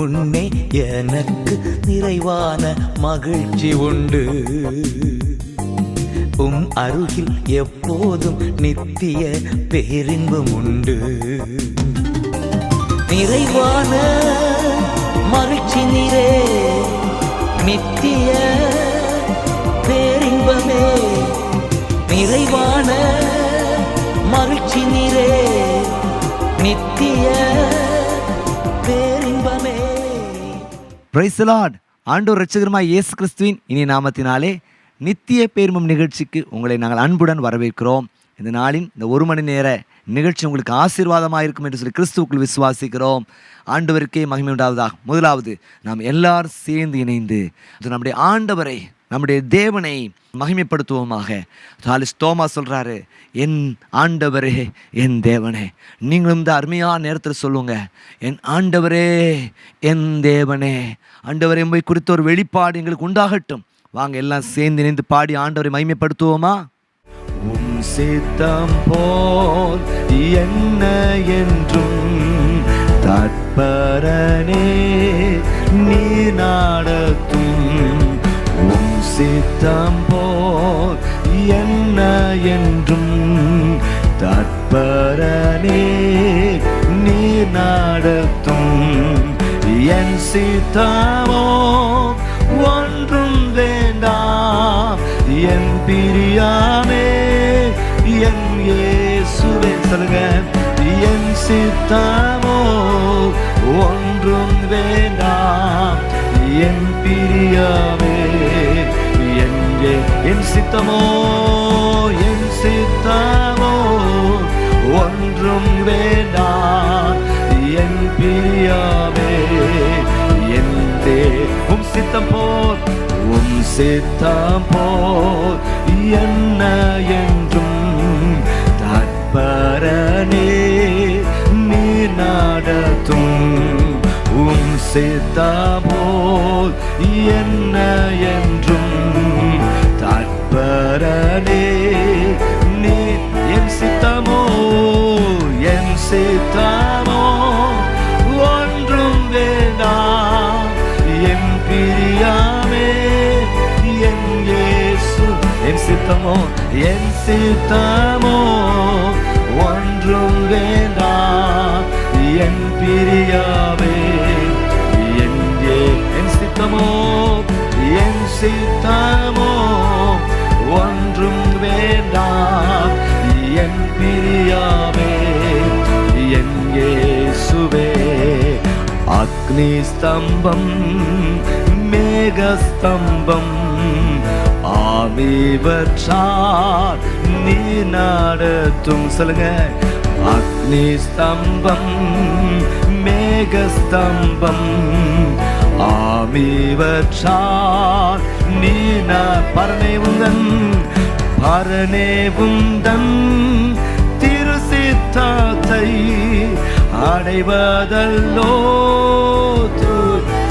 முன்னே எனக்கு நிறைவான மகிழ்ச்சி உண்டு. அருகில் எப்போதும் நித்திய பேரின்பம் உண்டு. நிறைவான மகிழ்ச்சி நீரே, நித்திய பேரின்பமே. நிறைவான மகிழ்ச்சி நீரே, நித்திய பேரின்பமே. Price the Lord. ஆண்டவர் இரட்சகருமாய் இயேசு கிறிஸ்துவின் இனிய நாமத்தினாலே நித்திய பேரின்பம் நிகழ்ச்சிக்கு உங்களை நாங்கள் அன்புடன் வரவேற்கிறோம். இந்த நாளின் இந்த 1 மணி நேர நிகழ்ச்சி உங்களுக்கு ஆசீர்வாதமாக இருக்கும் என்று சொல்லி கிறிஸ்துவுக்குள் விசுவாசிக்கிறோம். ஆண்டவருக்கே மகிமை உண்டாவதாக. முதலாவது நாம் எல்லாரும் சேர்ந்து இணைந்து நம்முடைய ஆண்டவரை, நம்முடைய தேவனை மகிமைப்படுத்துவோமாக. சார்லஸ் தோமஸ் சொல்கிறாரு, என் ஆண்டவரே, என் தேவனே. நீங்களும் இந்த அருமையான நேரத்தில் சொல்லுங்க, என் ஆண்டவரே, என் தேவனே. ஆண்டவரை என்பதை குறித்த ஒரு வெளிப்பாடு எங்களுக்கு உண்டாகட்டும். வாங்க எல்லாம் சேர்ந்து இணைந்து பாடி ஆண்டவரை மகிமைப்படுத்துவோமா? உம் சித்தம் போல் என்ன என்றும் தற்பரனே நீ நடத்தும். உம் சித்தம் போல் என்ன என்றும் தற்பரனே நீ நடத்தும். என் சித்தமோ ஒன்றும் வேண்டாம், என் பிரியாமே, என் இயேசுவே. சொல்லுங்க, என் சித்தமோ ஒன்றும் வேண்டாம், என் பிரியாமே, என் சித்தமோ, என் சித்தமோ ஒன்றும் வேண்டாம், என் பிரியாமே, உம் சித்தம் போல், உம் சித்தம் போல் என்ன என்றும் தற்பரனே நீ நடத்தும். உம் சித்தம் போல் என்ன என்றும் தற்பரனே நீ. என் சித்தமோ, என் சித்தமோ ஒன்றும் வேண்டாம், என் பிரியாமே, என் இயேசு. என் சித்தமோ, என் சித்தமோ ஒன்றும் வேண்டாம், என் பிரியாமே, என் சித்தமோ, என் சித்தமோ ஒன்றும் வேண்டாம், என் பிரியாமே, என் இயேசுவே. அக்னி ஸ்தம்பம், மேகஸ்தம்பம் ஆமிவற்றால் நீ நடத்தும். சொல்லுங்க, அக்னி ஸ்தம்பம், மேகஸ்தம்பம் ஆமிவற்றால் நீ பரனேவுந்தன், பரனேவுந்தன் திருசித்தத்தை அடைவதல்லோ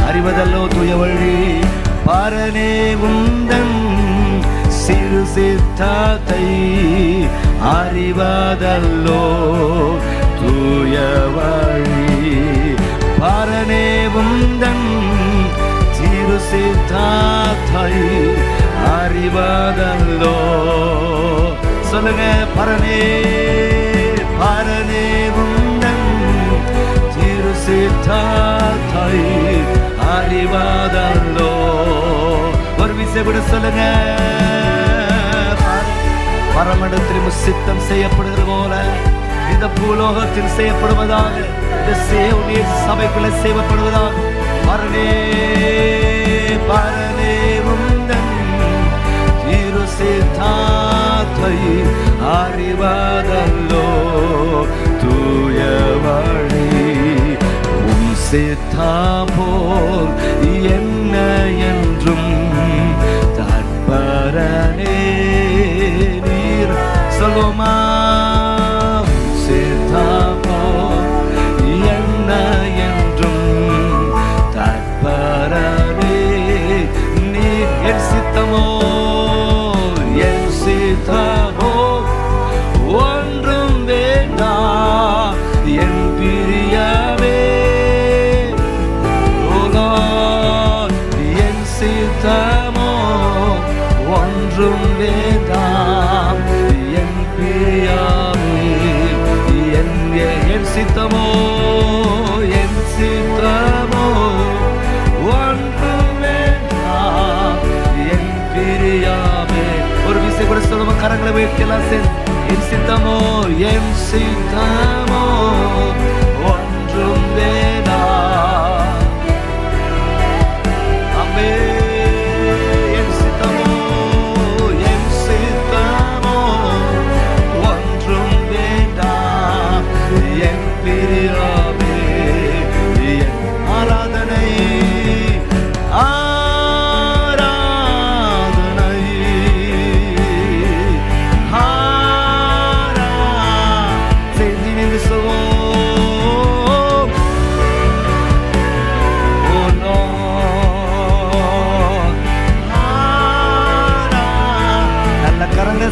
அறிவதல்லோ தூய வழி. பரனே உந்தன் சிறு சித்தத்தை அறிவதல்லோ தூய வழி. பரனே உந்தன் சிறு சித்தத்தை அறிவதல்லோ. சொல்லுங்க, பரனே, பரனே உந்தன் சிறு சித்தத்தை அறிவதல்லோ. ஒரு விசைப்பட சொல்லுங்க, பரமண்டத்தில் சித்தம் செய்யப்படுகிற போல இந்த பூலோகத்தில் செய்யப்படுவதாக, இந்த சேவனிய சபைக்குள்ள செய்யப்படுவதாக. பரனே, பரனே உந்தன் திரு சித்தத்தை அறிவதல்லோ தூய வழி. உம் சித்தம் போல் என்ன என்றும் தற்பரனே நீர். சொல்லுமா, சித்தம் போல் என்ன என்றும் தற்பரனே நீர். என் சித்தமோ, என் சித்தமோ ஒன்றும் வேண்டாம், என் பிரியாமே, கரங்களை உயர்த்தலாம் என் சித்தமோ என் சித்தமோ ஒன்றும் வேண்டாம். அம்மே என் சித்தமோ என் சித்தமோ ஒன்றும் வேண்டாம். என் பிரியமே என் ஆராதனை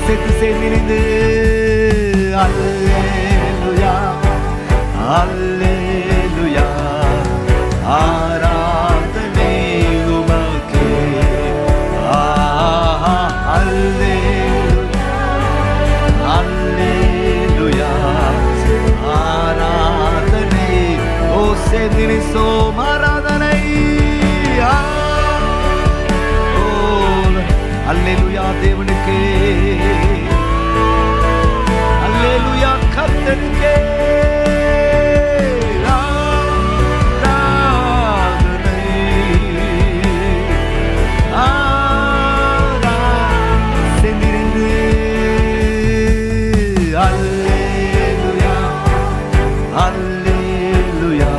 சேர்த்து சேர்ந்து அல்லேலூயா அல்லேலூயா ஆராதனை உமக்கே அல்லேலூயா அல்லேலூயா ஆராதனை ஓ சேர்ந்து சோம் ஆராதனை அல்லேலூயா தேவனுக்கே அல்லேலூயா கர்த்தருக்கே சென்றிருந்து அல்லேலூயா அல்லேலூயா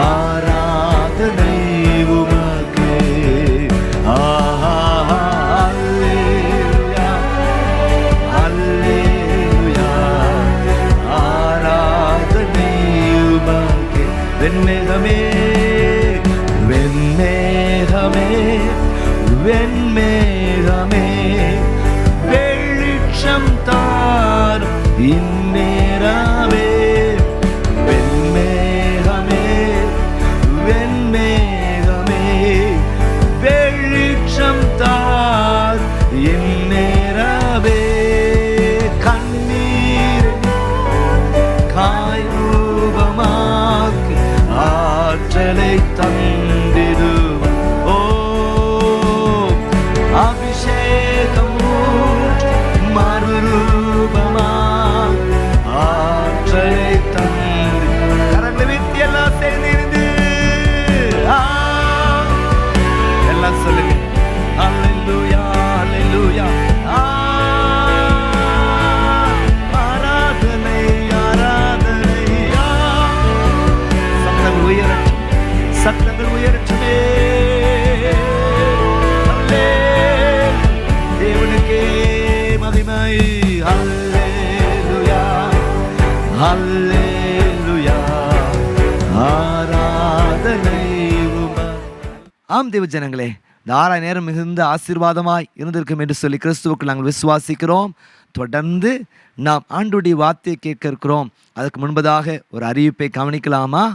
ஆராதனை உமக்கே வெண்மேகமே வெண்மேகமே வெண்மேகமே வெளிச்சம் தார் இந்நேரமே வெண்மேகமே வெண்மேகமே வெளிச்சம் தார் இந்நேரமே கண்ணீர் காய்ரூபமாக்கி ஆற்றலை தந்திடும் ஓ அபிஷேகம் மறுரூபமா ஆற்றலை தந்து கரங்களை வீட்டி எல்லாம் சேர்ந்திருந்து எல்லாம் சொல்லுங்க அல்லேலூயா அல்லேலூயா சத்தங்கள் உயரட்டுமே தேவனுக்கே மகிமை அல்லேலூயா அல்லேலூயா ஆராதனை ஆம் தேவ ஜனங்களே, இந்த 6 நேரம் மிகுந்த ஆசீர்வாதமாய் இருந்திருக்கும் என்று சொல்லி கிறிஸ்துவுக்கு நாங்கள் விசுவாசிக்கிறோம். தொடர்ந்து நாம் ஆண்டவருடைய வார்த்தையை கேட்க இருக்கிறோம். அதுக்கு முன்பதாக ஒரு அறிவிப்பை கவனிக்கலாமா?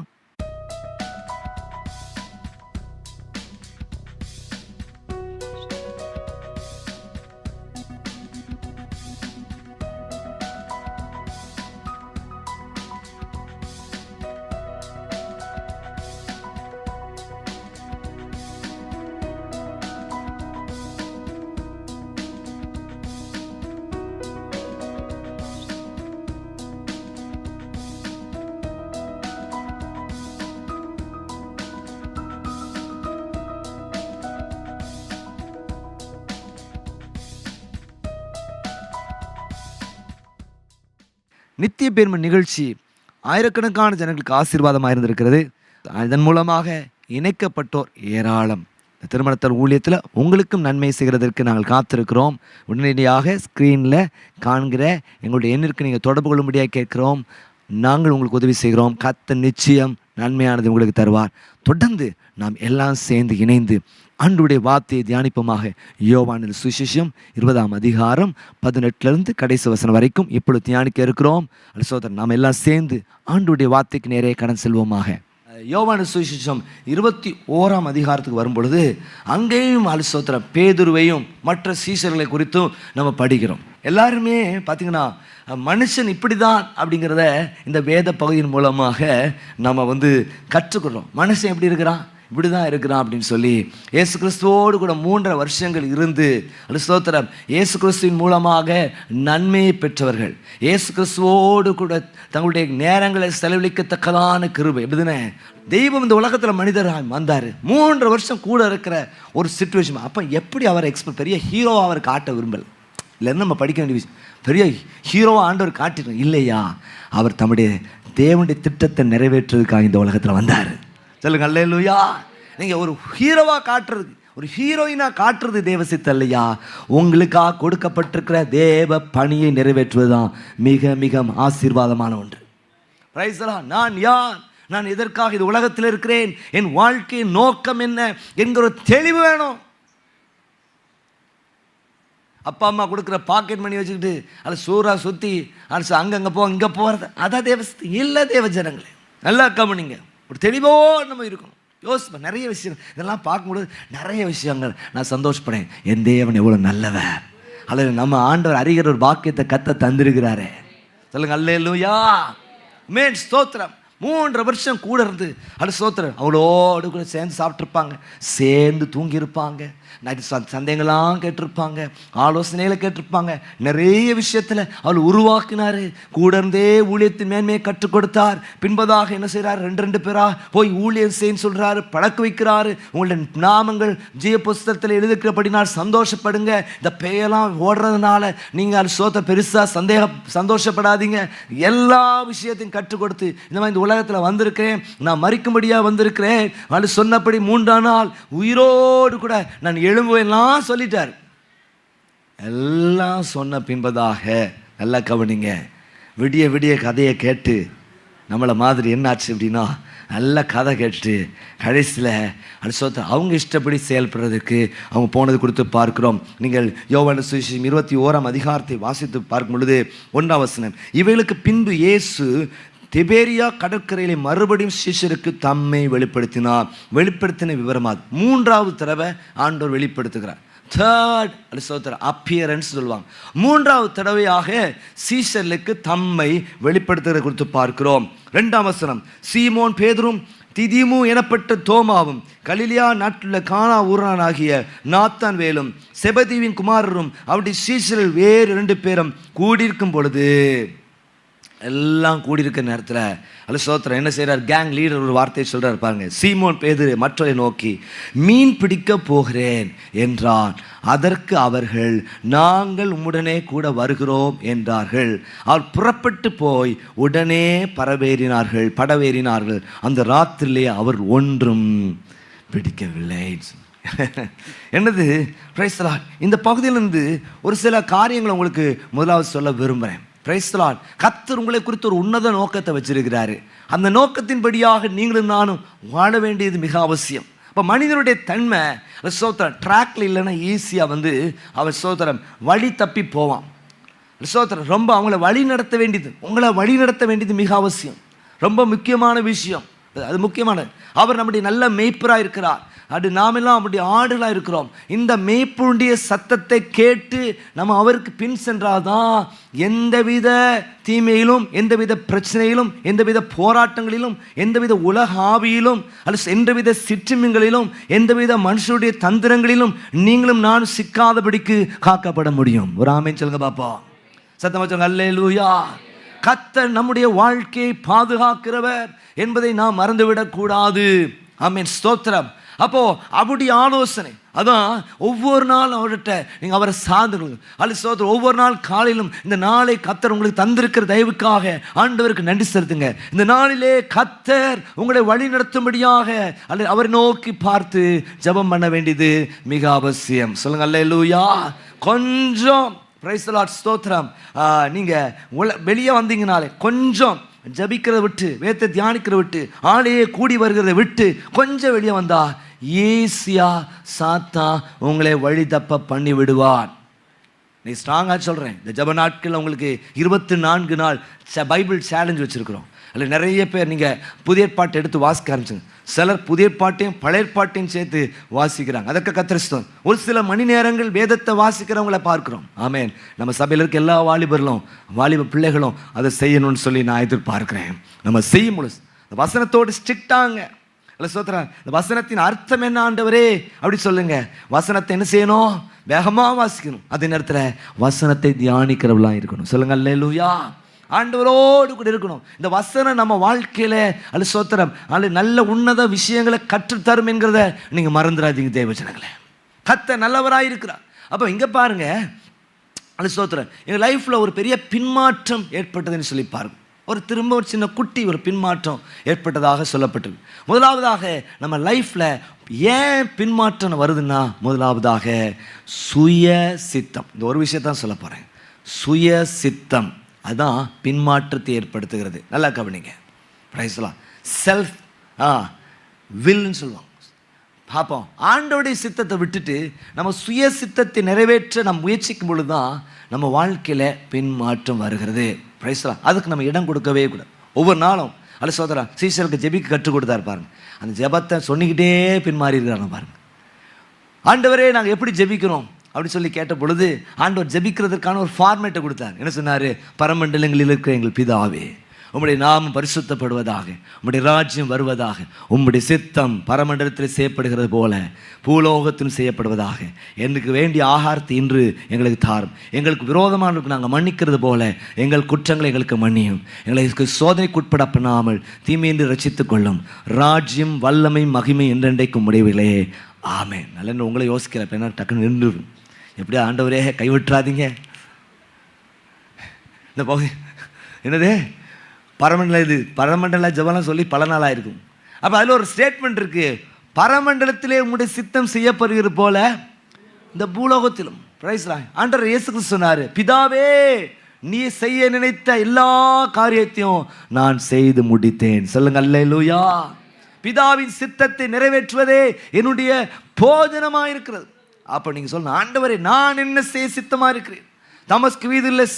நித்திய பேர்ம நிகழ்ச்சி ஆயிரக்கணக்கான ஜனங்களுக்கு ஆசீர்வாதமாக இருந்திருக்கிறது. அதன் மூலமாக இணைக்கப்பட்டோர் ஏராளம். இந்த திருமணத்தல் ஊழியத்தில் உங்களுக்கும் நன்மை செய்கிறதற்கு நாங்கள் காத்திருக்கிறோம். உடனடியாக ஸ்க்ரீனில் காண்கிற எங்களுடைய எண்ணிற்கு நீங்கள் தொடர்பு கொள்ளும்படியாக கேட்கிறோம். நாங்கள் உங்களுக்கு உதவி செய்கிறோம். கர்த்தர் நிச்சயம் நன்மையானது உங்களுக்கு தருவார். தொடர்ந்து நாம் எல்லாம் சேர்ந்து இணைந்து ஆண்டவருடைய வார்த்தையை தியானிப்போமாக. யோவானின் சுவிசேஷம் 20ஆம் அதிகாரம் 18 கடைசி வசனம் வரைக்கும் இப்பொழுது தியானிக்க இருக்கிறோம். சோதரன் நாம் எல்லாம் சேர்ந்து ஆண்டவருடைய வார்த்தைக்கு நேரே கடன் செல்வோமாக. யோவானின் சுவிசேஷம் 21ஆம் அதிகாரத்துக்கு வரும்பொழுது அங்கேயும் அலுசோத்திர பேதுருவையும் மற்ற சீஷர்களை குறித்தும் நம்ம படிக்கிறோம். எல்லாருமே பார்த்திங்கன்னா மனுஷன் இப்படி தான் அப்படிங்கிறத இந்த வேத பகுதியின் மூலமாக நம்ம கற்றுக்கிறோம். மனுஷன் எப்படி இருக்கிறான், இப்படி தான் இருக்கிறான் அப்படின்னு சொல்லி இயேசு கிறிஸ்துவோடு கூட 3.5 வருஷங்கள் இருந்து ஸ்தோத்திரம் இயேசு கிறிஸ்துவின் மூலமாக நன்மையை பெற்றவர்கள், இயேசு கிறிஸ்துவோடு கூட தங்களுடைய நேரங்களை செலவழிக்கத்தக்கதான கிருபை எப்படிதுன்னு தெய்வம் இந்த உலகத்தில் மனிதராக வந்தார். 3.5 வருஷம் கூட இருக்கிற ஒரு சிச்சுவேஷன். அப்போ எப்படி அவரை பெரிய ஹீரோவாக அவர் காட்ட விரும்பலை. இல்லைன்னு நம்ம படிக்க வேண்டிய விஷயம், பெரிய ஹீரோவாக ஆண்டவர் காட்டிடும் இல்லையா. அவர் தம்முடைய தேவனுடைய திட்டத்தை நிறைவேற்றுறதுக்காக இந்த உலகத்தில் வந்தார். சொல்லுங்க அல்லேலூயா. நீங்கள் ஒரு ஹீரோவாக காட்டுறது, ஒரு ஹீரோயினாக காட்டுறது தேவ சித்தம் இல்லையா. உங்களுக்காக கொடுக்கப்பட்டிருக்கிற தேவ பணியை நிறைவேற்றுவது தான் மிக மிக ஆசீர்வாதமான ஒன்று. Price the Lord. நான் யார், நான் எதற்காக இந்த உலகத்தில் இருக்கிறேன், என் வாழ்க்கையின் நோக்கம் என்ன என்கிற ஒரு தெளிவு வேணும். அப்பா அம்மா கொடுக்குற பாக்கெட் மணி வச்சுக்கிட்டு அது சூறா சுற்றி அது அங்கங்கே போ இங்கே போகிறது அதான் தேவஸ்து இல்லை. தேவ ஜனங்களே நல்லா கவனிங்க, ஒரு தெளிவோடு நம்ம இருக்கணும். யோசிப்பேன் நிறைய விஷயம் இதெல்லாம் பார்க்கும்போது நிறைய விஷயங்கள் நான் சந்தோஷப்படேன். என் தேவன் எவ்வளோ நல்லவர், அல்லது நம்ம ஆண்டவர் அறிகிற ஒரு பாக்கியத்தை கத்த தந்திருக்கிறாரே. சொல்லுங்க அல்லேலூயா. மேன் ஸ்தோத்திரம். 3.5 வருஷம் கூட இருந்து அது ஸ்தோத்திரம் அவளோடு கூட சேர்ந்து சாப்பிட்ருப்பாங்க, சேர்ந்து தூங்கியிருப்பாங்க, சந்தேகங்களாம் கேட்டிருப்பாங்க, ஆலோசனைகளை கேட்டிருப்பாங்க. நிறைய விஷயத்தில் அவள் உருவாக்கினார். கூட இருந்தே ஊழியத்தின் மேன்மையை கற்றுக் கொடுத்தார். பின்பதாக என்ன செய்கிறார், 2 பேரா போய் ஊழியம் செய்யன்னு சொல்கிறாரு, பழக்க வைக்கிறாரு. உங்களுடைய நாமங்கள் ஜீவ புஸ்தகத்தில் எழுதிக்கிறபடினால் சந்தோஷப்படுங்க. இந்த பெயரெல்லாம் ஓடுறதுனால நீங்கள் அது சோத்த பெருசாக சந்தோஷப்படாதீங்க. எல்லா விஷயத்தையும் கற்றுக் கொடுத்து இந்த மாதிரி இந்த உலகத்தில் வந்திருக்கிறேன், நான் மறிக்கும்படியாக வந்திருக்கிறேன், அது சொன்னபடி 3ஆம் நாள் உயிரோடு கூட நான் எழும்புவெல்லாம் சொல்லிட்டார். எல்லாம் சொன்ன பின்பதாக நல்லா கவனிங்க, விடிய விடிய கதையை கேட்டு நம்மளை மாதிரி என்னாச்சு அப்படின்னா நல்ல கதை கேட்டு கடைசியில் அது அவங்க இஷ்டப்படி செயல்படுறதுக்கு அவங்க போனது கொடுத்து பார்க்கிறோம். நீங்கள் யோவான் சுவிசேஷம் 21ஆம் அதிகாரத்தை வாசித்து பார்க்கும் பொழுது 1ஆம் வசனம், இவைகளுக்கு பின்பு இயேசு திபேரியா கடற்கரையிலே மறுபடியும் சீஷருக்கு தம்மை வெளிப்படுத்தினார். வெளிப்படுத்தின விவரமாக 3வது தடவை ஆண்டவர் வெளிப்படுத்துகிறார். தேர்ட் அப்பியரன்ஸ் சொல்லுவாங்க. 3வது தடவையாக சீஷர்களுக்கு தம்மை வெளிப்படுத்துகிற குறித்து பார்க்கிறோம். 2ஆம் வசனம், சீமோன் பேதுரும் திதிமு எனப்பட்ட தோமாவும் கலிலியா நாட்டுள்ள கானா ஊரானாகிய நாத்தான் வேலும் செபதீவின் குமாரரும் அவருடைய சீஷர்கள் வேறு 2 பேரும் கூடியிருக்கும் பொழுது, எல்லாம் கூடியிருக்க நேரத்தில் அல்ல சோத்திரம் என்ன செய்கிறார், கேங் லீடர் ஒரு வார்த்தையை சொல்கிறார் பாருங்க. சீமோன் பேதுரு மற்றவரை நோக்கி மீன் பிடிக்க போகிறேன் என்றான். அதற்கு அவர்கள் நாங்கள் உம்முடனே கூட வருகிறோம் என்றார்கள். அவர் புறப்பட்டு போய் உடனே படவேறினார்கள். அந்த ராத்திரிலே அவர் ஒன்றும் பிடிக்கவில்லை. என்னது பிரைஸ் தி லார்ட். இந்த பகுதியிலிருந்து ஒரு சில காரியங்களை உங்களுக்கு முதலாவது சொல்ல விரும்புகிறேன். Price the Lord. கர்த்தர் உங்களை குறித்து ஒரு உன்னத நோக்கத்தை வச்சிருக்கிறாரு. அந்த நோக்கத்தின்படியாக நீங்களும் நானும் வாழ வேண்டியது மிக அவசியம். இப்போ மனிதனுடைய தன்மை சோத்திரம் ட்ராக்ல இல்லைன்னா ஈஸியாக அவர் சோத்திரம் வழி தப்பி போவான். சோத்திரம் ரொம்ப அவங்கள வழி நடத்த வேண்டியது, உங்களை வழி நடத்த வேண்டியது மிக அவசியம், ரொம்ப முக்கியமான விஷயம். அது முக்கியமானது. அவர் நம்முடைய நல்ல மேய்ப்பராக இருக்கிறார். அது நாமெல்லாம் அப்படி ஆடுகளாக இருக்கிறோம். இந்த மேய்ப்புடைய சத்தத்தை கேட்டு நம்ம அவருக்கு பின் சென்றால்தான் எந்தவித தீமையிலும், எந்தவித பிரச்சனையிலும், எந்தவித போராட்டங்களிலும், எந்தவித உலக ஆவியிலும், அல்லது எந்தவித சிற்றுமிங்களிலும், எந்தவித மனுஷனுடைய தந்திரங்களிலும் நீங்களும் நானும் சிக்காதபடிக்கு காக்கப்பட முடியும். ஒரு ஆமென் சொல்லுங்க பாப்பா, சத்தமா சொல்லுங்க அல்லேலூயா. கர்த்தர் நம்முடைய வாழ்க்கையை பாதுகாக்கிறவர் என்பதை நாம் மறந்துவிடக் கூடாது. ஆமென் ஸ்தோத்திரம். அப்போ அப்படி ஆலோசனை அதான் ஒவ்வொரு நாளும் அவர்கிட்ட நீங்கள் அவரை சார்ந்துக்கணும். அல்ல சோதர் ஒவ்வொரு நாள் காலையிலும் இந்த நாளை கர்த்தர் உங்களுக்கு தந்திருக்கிற தயவுக்காக ஆண்டவருக்கு நன்றி செலுத்துங்க. இந்த நாளிலே கர்த்தர் உங்களை வழி நடத்தும்படியாக அல்ல அவரை நோக்கி பார்த்து ஜெபம் பண்ண வேண்டியது மிக அவசியம். சொல்லுங்க அல்லேலூயா. கொஞ்சம் பிரைஸ் தி லார்ட் ஸ்தோத்திரம். நீங்கள் வெளியே வந்தீங்கனாலே கொஞ்சம் ஜபிக்கிறத விட்டு, வேதத்தை தியானிக்கிறத விட்டு, ஆளையே கூடி வருகிறத விட்டு கொஞ்சம் வெளியே வந்தா ஈஸியா சாத்தா உங்களை வழி தப்ப பண்ணி விடுவான். நீ ஸ்ட்ராங்காக சொல்கிறேன். இந்த ஜப நாட்கள் உங்களுக்கு 24 நாள் பைபிள் சேலஞ்ச் வச்சுருக்கிறோம். அதில் நிறைய பேர் நீங்கள் புதிய பாட்டை எடுத்து வாசிக்க ஆரம்பிச்சுங்க. சிலர் புதிய பாட்டையும் பழைய பாட்டையும் சேர்த்து வாசிக்கிறாங்க. அதற்கு கத்திரிஸ்தம். ஒரு சில மணி நேரங்கள் வேதத்தை வாசிக்கிறவங்கள பார்க்குறோம். ஆமேன். நம்ம சபையில் இருக்க எல்லா வாலிப பிள்ளைகளும் அதை செய்யணும்னு சொல்லி நான் எதிர்பார்க்குறேன். நம்ம செய்யும் பொழுது வசனத்தோடு ஸ்ட்ரிக்டாங்க. அல்ல ஸ்தோத்திரம். இந்த வசனத்தின் அர்த்தம் என்ன ஆண்டவரே அப்படி சொல்லுங்க. வசனத்தை என்ன செய்யணும்? வேகமாக வாசிக்கணும். அதே நேரத்தில் வசனத்தை தியானிக்கிறவளாக இருக்கணும். சொல்லுங்க அல்லேலூயா. ஆண்டவரோடு கூட இருக்கணும். இந்த வசனம் நம்ம வாழ்க்கையில் அல்ல ஸ்தோத்திரம் அல்ல நல்ல உன்னத விஷயங்களை கற்றுத்தரும் என்கிறத நீங்கள் மறந்துடாதீங்க தேவஜனங்களே. கர்த்தர் நல்லவராக இருக்கிறார். அப்போ இங்கே பாருங்க அல்ல ஸ்தோத்திரம், எங்கள் லைஃப்பில் ஒரு பெரிய பின்மாற்றம் ஏற்பட்டதுன்னு சொல்லி பாருங்க. திரும்ப ஒரு சின்ன குட்டி ஒரு பின்மாற்றம் ஏற்பட்டதாக சொல்லப்பட்டது. முதலாவதாக நம்ம லைஃப்பில் ஏன் பின்மாற்றம் வருதுன்னா, முதலாவதாக சுய சித்தம். இந்த ஒரு விஷயத்தான் சொல்ல போகிறேன். சுய சித்தம் அதுதான் பின்மாற்றத்தை ஏற்படுத்துகிறது. நல்லா கவனிங்க. பிரைஸ்லாம் செல்ஃப் வில்னு சொல்லுவாங்க. பார்ப்போம், ஆண்டோடைய சித்தத்தை விட்டுட்டு நம்ம சுய சித்தத்தை நிறைவேற்ற நம்ம முயற்சிக்கும் பொழுது தான் நம்ம வாழ்க்கையில் பின்மாற்றம் வருகிறது. பிரைஸ்லாம் அதுக்கு நம்ம இடம் கொடுக்கவே கூடாது. ஒவ்வொரு நாளும் அல்ல சோதரா சீசருக்கு ஜெபிக்க கற்றுக் கொடுத்தாரு பாருங்க. அந்த ஜெபத்தை சொன்னிக்கிட்டே பின்மாறி இருக்கிறாங்க பாருங்க. ஆண்டவரே நாங்கள் எப்படி ஜெபிக்கிறோம் அப்படின்னு சொல்லி கேட்ட பொழுது ஆண்டவர் ஜெபிக்கிறதுக்கான ஒரு ஃபார்மேட்டை கொடுத்தார். என்ன சொன்னார்? பரமண்டலங்களில் இருக்கிற எங்கள் பிதாவே, உம்முடைய நாமம் பரிசுத்தப்படுவதாக, உம்முடைய ராஜ்யம் வருவதாக, உம்முடைய சித்தம் பரமண்டலத்தில் செய்யப்படுகிறது போல பூலோகத்திலும் செய்யப்படுவதாக. எனக்கு வேண்டிய ஆகாரத்தை இன்று எங்களுக்கு தாரும். எங்களுக்கு விரோதமானவர்களுக்கு நாங்கள் மன்னிக்கிறது போல எங்கள் குற்றங்களை எங்களுக்கு மன்னியும். எங்களுக்கு சோதனைக்கு உட்பட பண்ணாமல் தீமையின்றி ரட்சித்துக் கொள்ளும். ராஜ்யம் வல்லமை மகிமை என்றென்றைக்கும் முடிவிலே ஆமென். நல்ல உங்களை யோசிக்கிறேன். இப்போ என்ன டக்குன்னு நின்று எப்படியா ஆண்டவரே கைவிட்டுறாதீங்க. இந்த பகுதி என்னது பரமண்டல, இது பரமண்டல ஜபம்லாம் சொல்லி பல நாளாக இருக்கும். அப்போ அதில் ஒரு ஸ்டேட்மெண்ட் இருக்குது, பரமண்டலத்திலே உங்களுடைய சித்தம் செய்யப்படுகிறது போல இந்த பூலோகத்திலும். பிரைஸ்லாம் ஆண்டவர் இயேசு கிறிஸ்து சொன்னார், பிதாவே நீ செய்ய நினைத்த எல்லா காரியத்தையும் நான் செய்து முடித்தேன். சொல்லுங்க அல்லேலூயா. பிதாவின் சித்தத்தை நிறைவேற்றுவதே என்னுடைய போஜனமாக இருக்கிறது. அப்போ நீங்கள் சொல்லணும், ஆண்டவரே நான் என்ன செய்ய சித்தமாக இருக்கிறேன். தமஸ்கு வீதியில்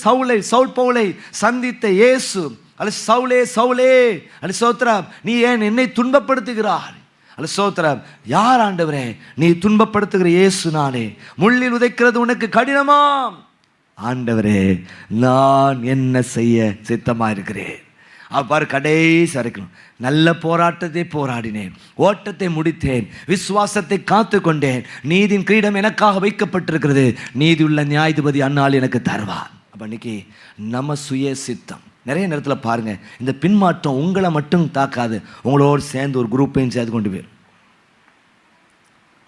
சவுல் பவுலை சந்தித்த இயேசு, அல்ல சவுலே சவுலே அல்ல சோத்ராம் நீ ஏன் என்னை துன்பப்படுத்துகிறார்? அல்ல சோத்ராம் யார் ஆண்டவரே? நீ துன்பப்படுத்துகிற இயேசு நானே. முள்ளில் உதைக்கிறது உனக்கு கடினமாம். ஆண்டவரே நான் என்ன செய்ய சித்தமாக இருக்கிறேன். அவ்வாறு கடைசி வரைக்கும் நல்ல போராட்டத்தை போராடினேன், ஓட்டத்தை முடித்தேன், விசுவாசத்தை காத்து கொண்டேன். நீதியின் கிரீடம் எனக்காக வைக்கப்பட்டிருக்கிறது. நீதியுள்ள நியாயாதிபதி அந்நாள் எனக்கு தருவார். அப்போ இன்னைக்கு நம்ம சுய சித்தம் நிறைய நேரத்தில் பாருங்கள், இந்த பின்மாற்றம் உங்களை மட்டும் தாக்காது, உங்களோடு சேர்ந்து ஒரு குரூப்பையும் சேர்த்து கொண்டு போயிடும்.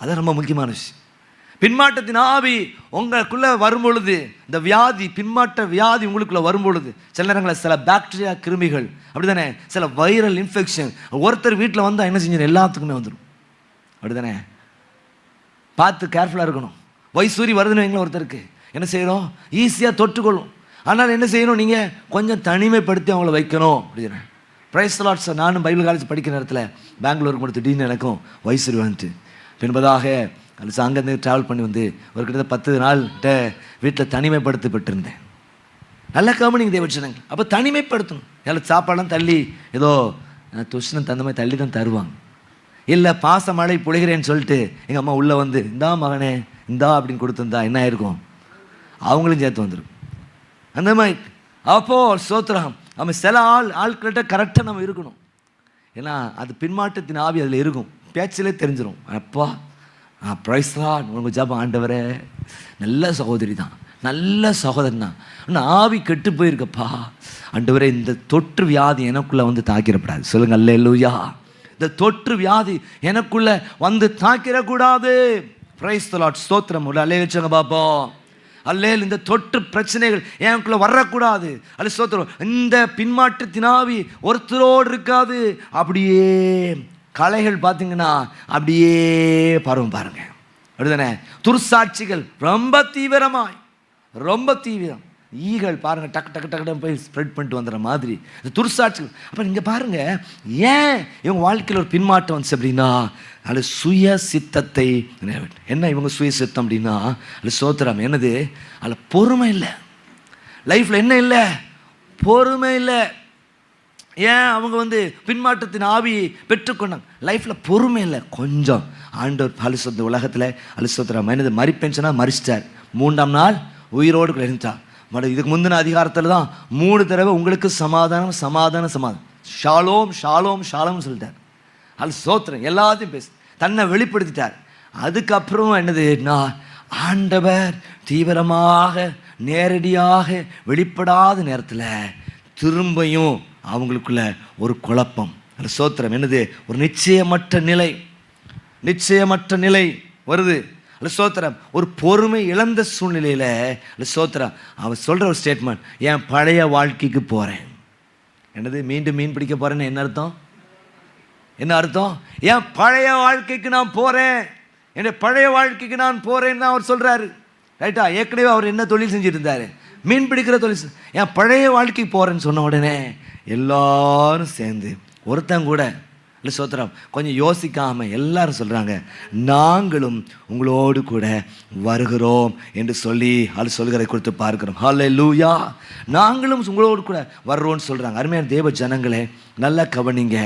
அதான் ரொம்ப முக்கியமான விஷயம். பின்மாற்றத்தின் ஆவி உங்களுக்குள்ளே வரும்பொழுது, இந்த வியாதி பின்மாற்ற வியாதி உங்களுக்குள்ளே வரும்பொழுது, சில நேரங்களில் சில பாக்டீரியா கிருமிகள் அப்படி தானே, சில வைரல் இன்ஃபெக்ஷன் ஒருத்தர் வீட்டில் வந்தால் என்ன செஞ்சிடும், எல்லாத்துக்குமே வந்துடும். அப்படி தானே, பார்த்து கேர்ஃபுல்லாக இருக்கணும். வைசூரி வருதுன்னு வைங்களேன், ஒருத்தருக்கு என்ன செய்கிறோம், ஈஸியாக தொட்டுக்கொள்ளும். ஆனால் என்ன செய்யணும், நீங்கள் கொஞ்சம் தனிமைப்படுத்தி அவங்கள வைக்கணும் அப்படின்னு. Price the Lord sir. நானும் பைபிள் காலேஜ் படிக்கிற நேரத்தில் பெங்களூருக்கு மட்டும் திடீர்னு எனக்கும் வைசூரி வந்துட்டு, பின்பதாக அது அங்கேருந்து ட்ராவல் பண்ணி வந்து ஒரு கிட்டத்தட்ட 10 நாள் வீட்டில் தனிமைப்படுத்தப்பட்டிருந்தேன். நல்ல கவனிங்க தேவச்சனங்கள். அப்போ தனிமைப்படுத்தணும். எல்லாம் சாப்பாடெல்லாம் தள்ளி ஏதோ துஷ்ணம் தந்த மாதிரி தள்ளி தான் தருவாங்க. இல்லை பாச மழை பொழிகிறேன்னு சொல்லிட்டு எங்கள் அம்மா உள்ளே வந்து இந்தா மகனே இந்தா அப்படின்னு கொடுத்துருந்தா என்ன ஆயிருக்கும், அவங்களும் சேர்த்து வந்துடும். அந்த மாதிரி அப்போ சோத்திரம் நம்ம சில ஆட்கள்கிட்ட கரெக்டாக நம்ம இருக்கணும். ஏன்னா அது பின்மாற்றத்தின் ஆவி அதில் இருக்கும், பேச்சிலே தெரிஞ்சிடும். அப்பா பிரைஸ்லாம் உங்கள் ஜாபம் ஆண்டவரே, நல்ல சகோதரி தான், நல்ல சகோதரன் தான், ஆனால் ஆவி கெட்டு போயிருக்கப்பா ஆண்டவரே, இந்த தொற்று வியாதி எனக்குள்ளே வந்து தாக்கிடப்படாது. சொல்லுங்க அல்லேலூயா. இந்த தொற்று வியாதி எனக்குள்ளே வந்து தாக்கிடக்கூடாது. Price the Lord. ஸ்தோத்திரம். உள்ள அல்லே வச்சுங்க பார்ப்போம். அல்லேல் இந்த தொற்று பிரச்சனைகள் எனக்குள்ளே வரக்கூடாது. அல்ல ஸ்தோத்திரம். இந்த பின்மாற்றத்தினாவி ஒருத்தரோடு இருக்காது. அப்படியே கலைகள் பார்த்தீங்கன்னா அப்படியே பரவும் பாருங்க. அப்படிதானே, துர்சாட்சிகள் ரொம்ப தீவிரமாய், ரொம்ப தீவிரம். ஈகள் பாருங்க டக்கு டக்கு டக்கு போய் ஸ்ப்ரெட் பண்ணிட்டு வந்துடுற மாதிரி இந்த துர்சாட்சிகள். அப்போ நீங்கள் பாருங்க, ஏன் இவங்க வாழ்க்கையில் ஒரு பின்மாற்றம் வந்துச்சு அப்படின்னா, அது சுய சித்தத்தை நிறைவேற்று. என்ன இவங்க சுய சித்தம் அப்படின்னா, அது சோத்திரம் என்னது, அதில் பொறுமை இல்லை. லைஃப்பில் என்ன இல்லை, பொறுமை இல்லை. ஏன் அவங்க வந்து பின்மாற்றத்தின் ஆவியை பெற்றுக்கொண்டாங்க, லைஃப்பில் பொறுமை இல்லை. கொஞ்சம் ஆண்டவர் அலுசத்த உலகத்தில் அலுசத்துறார். என்னது மறிப்பேன்னு சொன்னால் மறிச்சிட்டார், 3ஆம் நாள் உயிரோடு எழுந்தார். இதுக்கு முந்தின அதிகாரத்தில் தான் 3 தடவை உங்களுக்கு சமாதானம் சமாதானம் சமாதானம், ஷாலோம் ஷாலோம் ஷாலோம் சொல்லிட்டார். அது சோத்திரம் எல்லாத்தையும் பேசு தன்னை வெளிப்படுத்திட்டார். அதுக்கப்புறம் என்னதுன்னா ஆண்டவர் தீவிரமாக நேரடியாக வெளிப்படாத நேரத்தில் திரும்பியும் அவங்களுக்குள்ள ஒரு குழப்பம். அது சோத்திரம் என்னது, ஒரு நிச்சயமற்ற நிலை வருது. அல்ல சோத்திரம், ஒரு பொறுமை இழந்த சூழ்நிலையில் அல்ல சோத்திரம் அவன் சொல்கிற ஒரு ஸ்டேட்மெண்ட், என் பழைய வாழ்க்கைக்கு போகிறேன். என்னது, மீண்டும் மீன் பிடிக்க போகிறேன்னு என்ன அர்த்தம்? என் பழைய வாழ்க்கைக்கு நான் போகிறேன், என்னுடைய பழைய வாழ்க்கைக்கு நான் போகிறேன்னு தான் அவர் சொல்கிறாரு. ரைட்டா? ஏற்கனவே அவர் என்ன தொழில் செஞ்சுட்டு இருந்தார்? மீன் பிடிக்கிற தொழில். என் பழைய வாழ்க்கைக்கு போகிறேன்னு சொன்ன உடனே எல்லாரும் சேர்ந்து, ஒருத்தன் கூட இல்லை சோத்திரம் கொஞ்சம் யோசிக்காமல் எல்லாரும் சொல்கிறாங்க, நாங்களும் உங்களோடு கூட வருகிறோம் என்று சொல்லி அது சொல்கிறதை கொடுத்து பார்க்கிறோம். ஹல்லேலூயா, நாங்களும் உங்களோடு கூட வர்றோம்னு சொல்கிறாங்க. அருமையான தேவ ஜனங்களே, நல்லா கவனிங்க.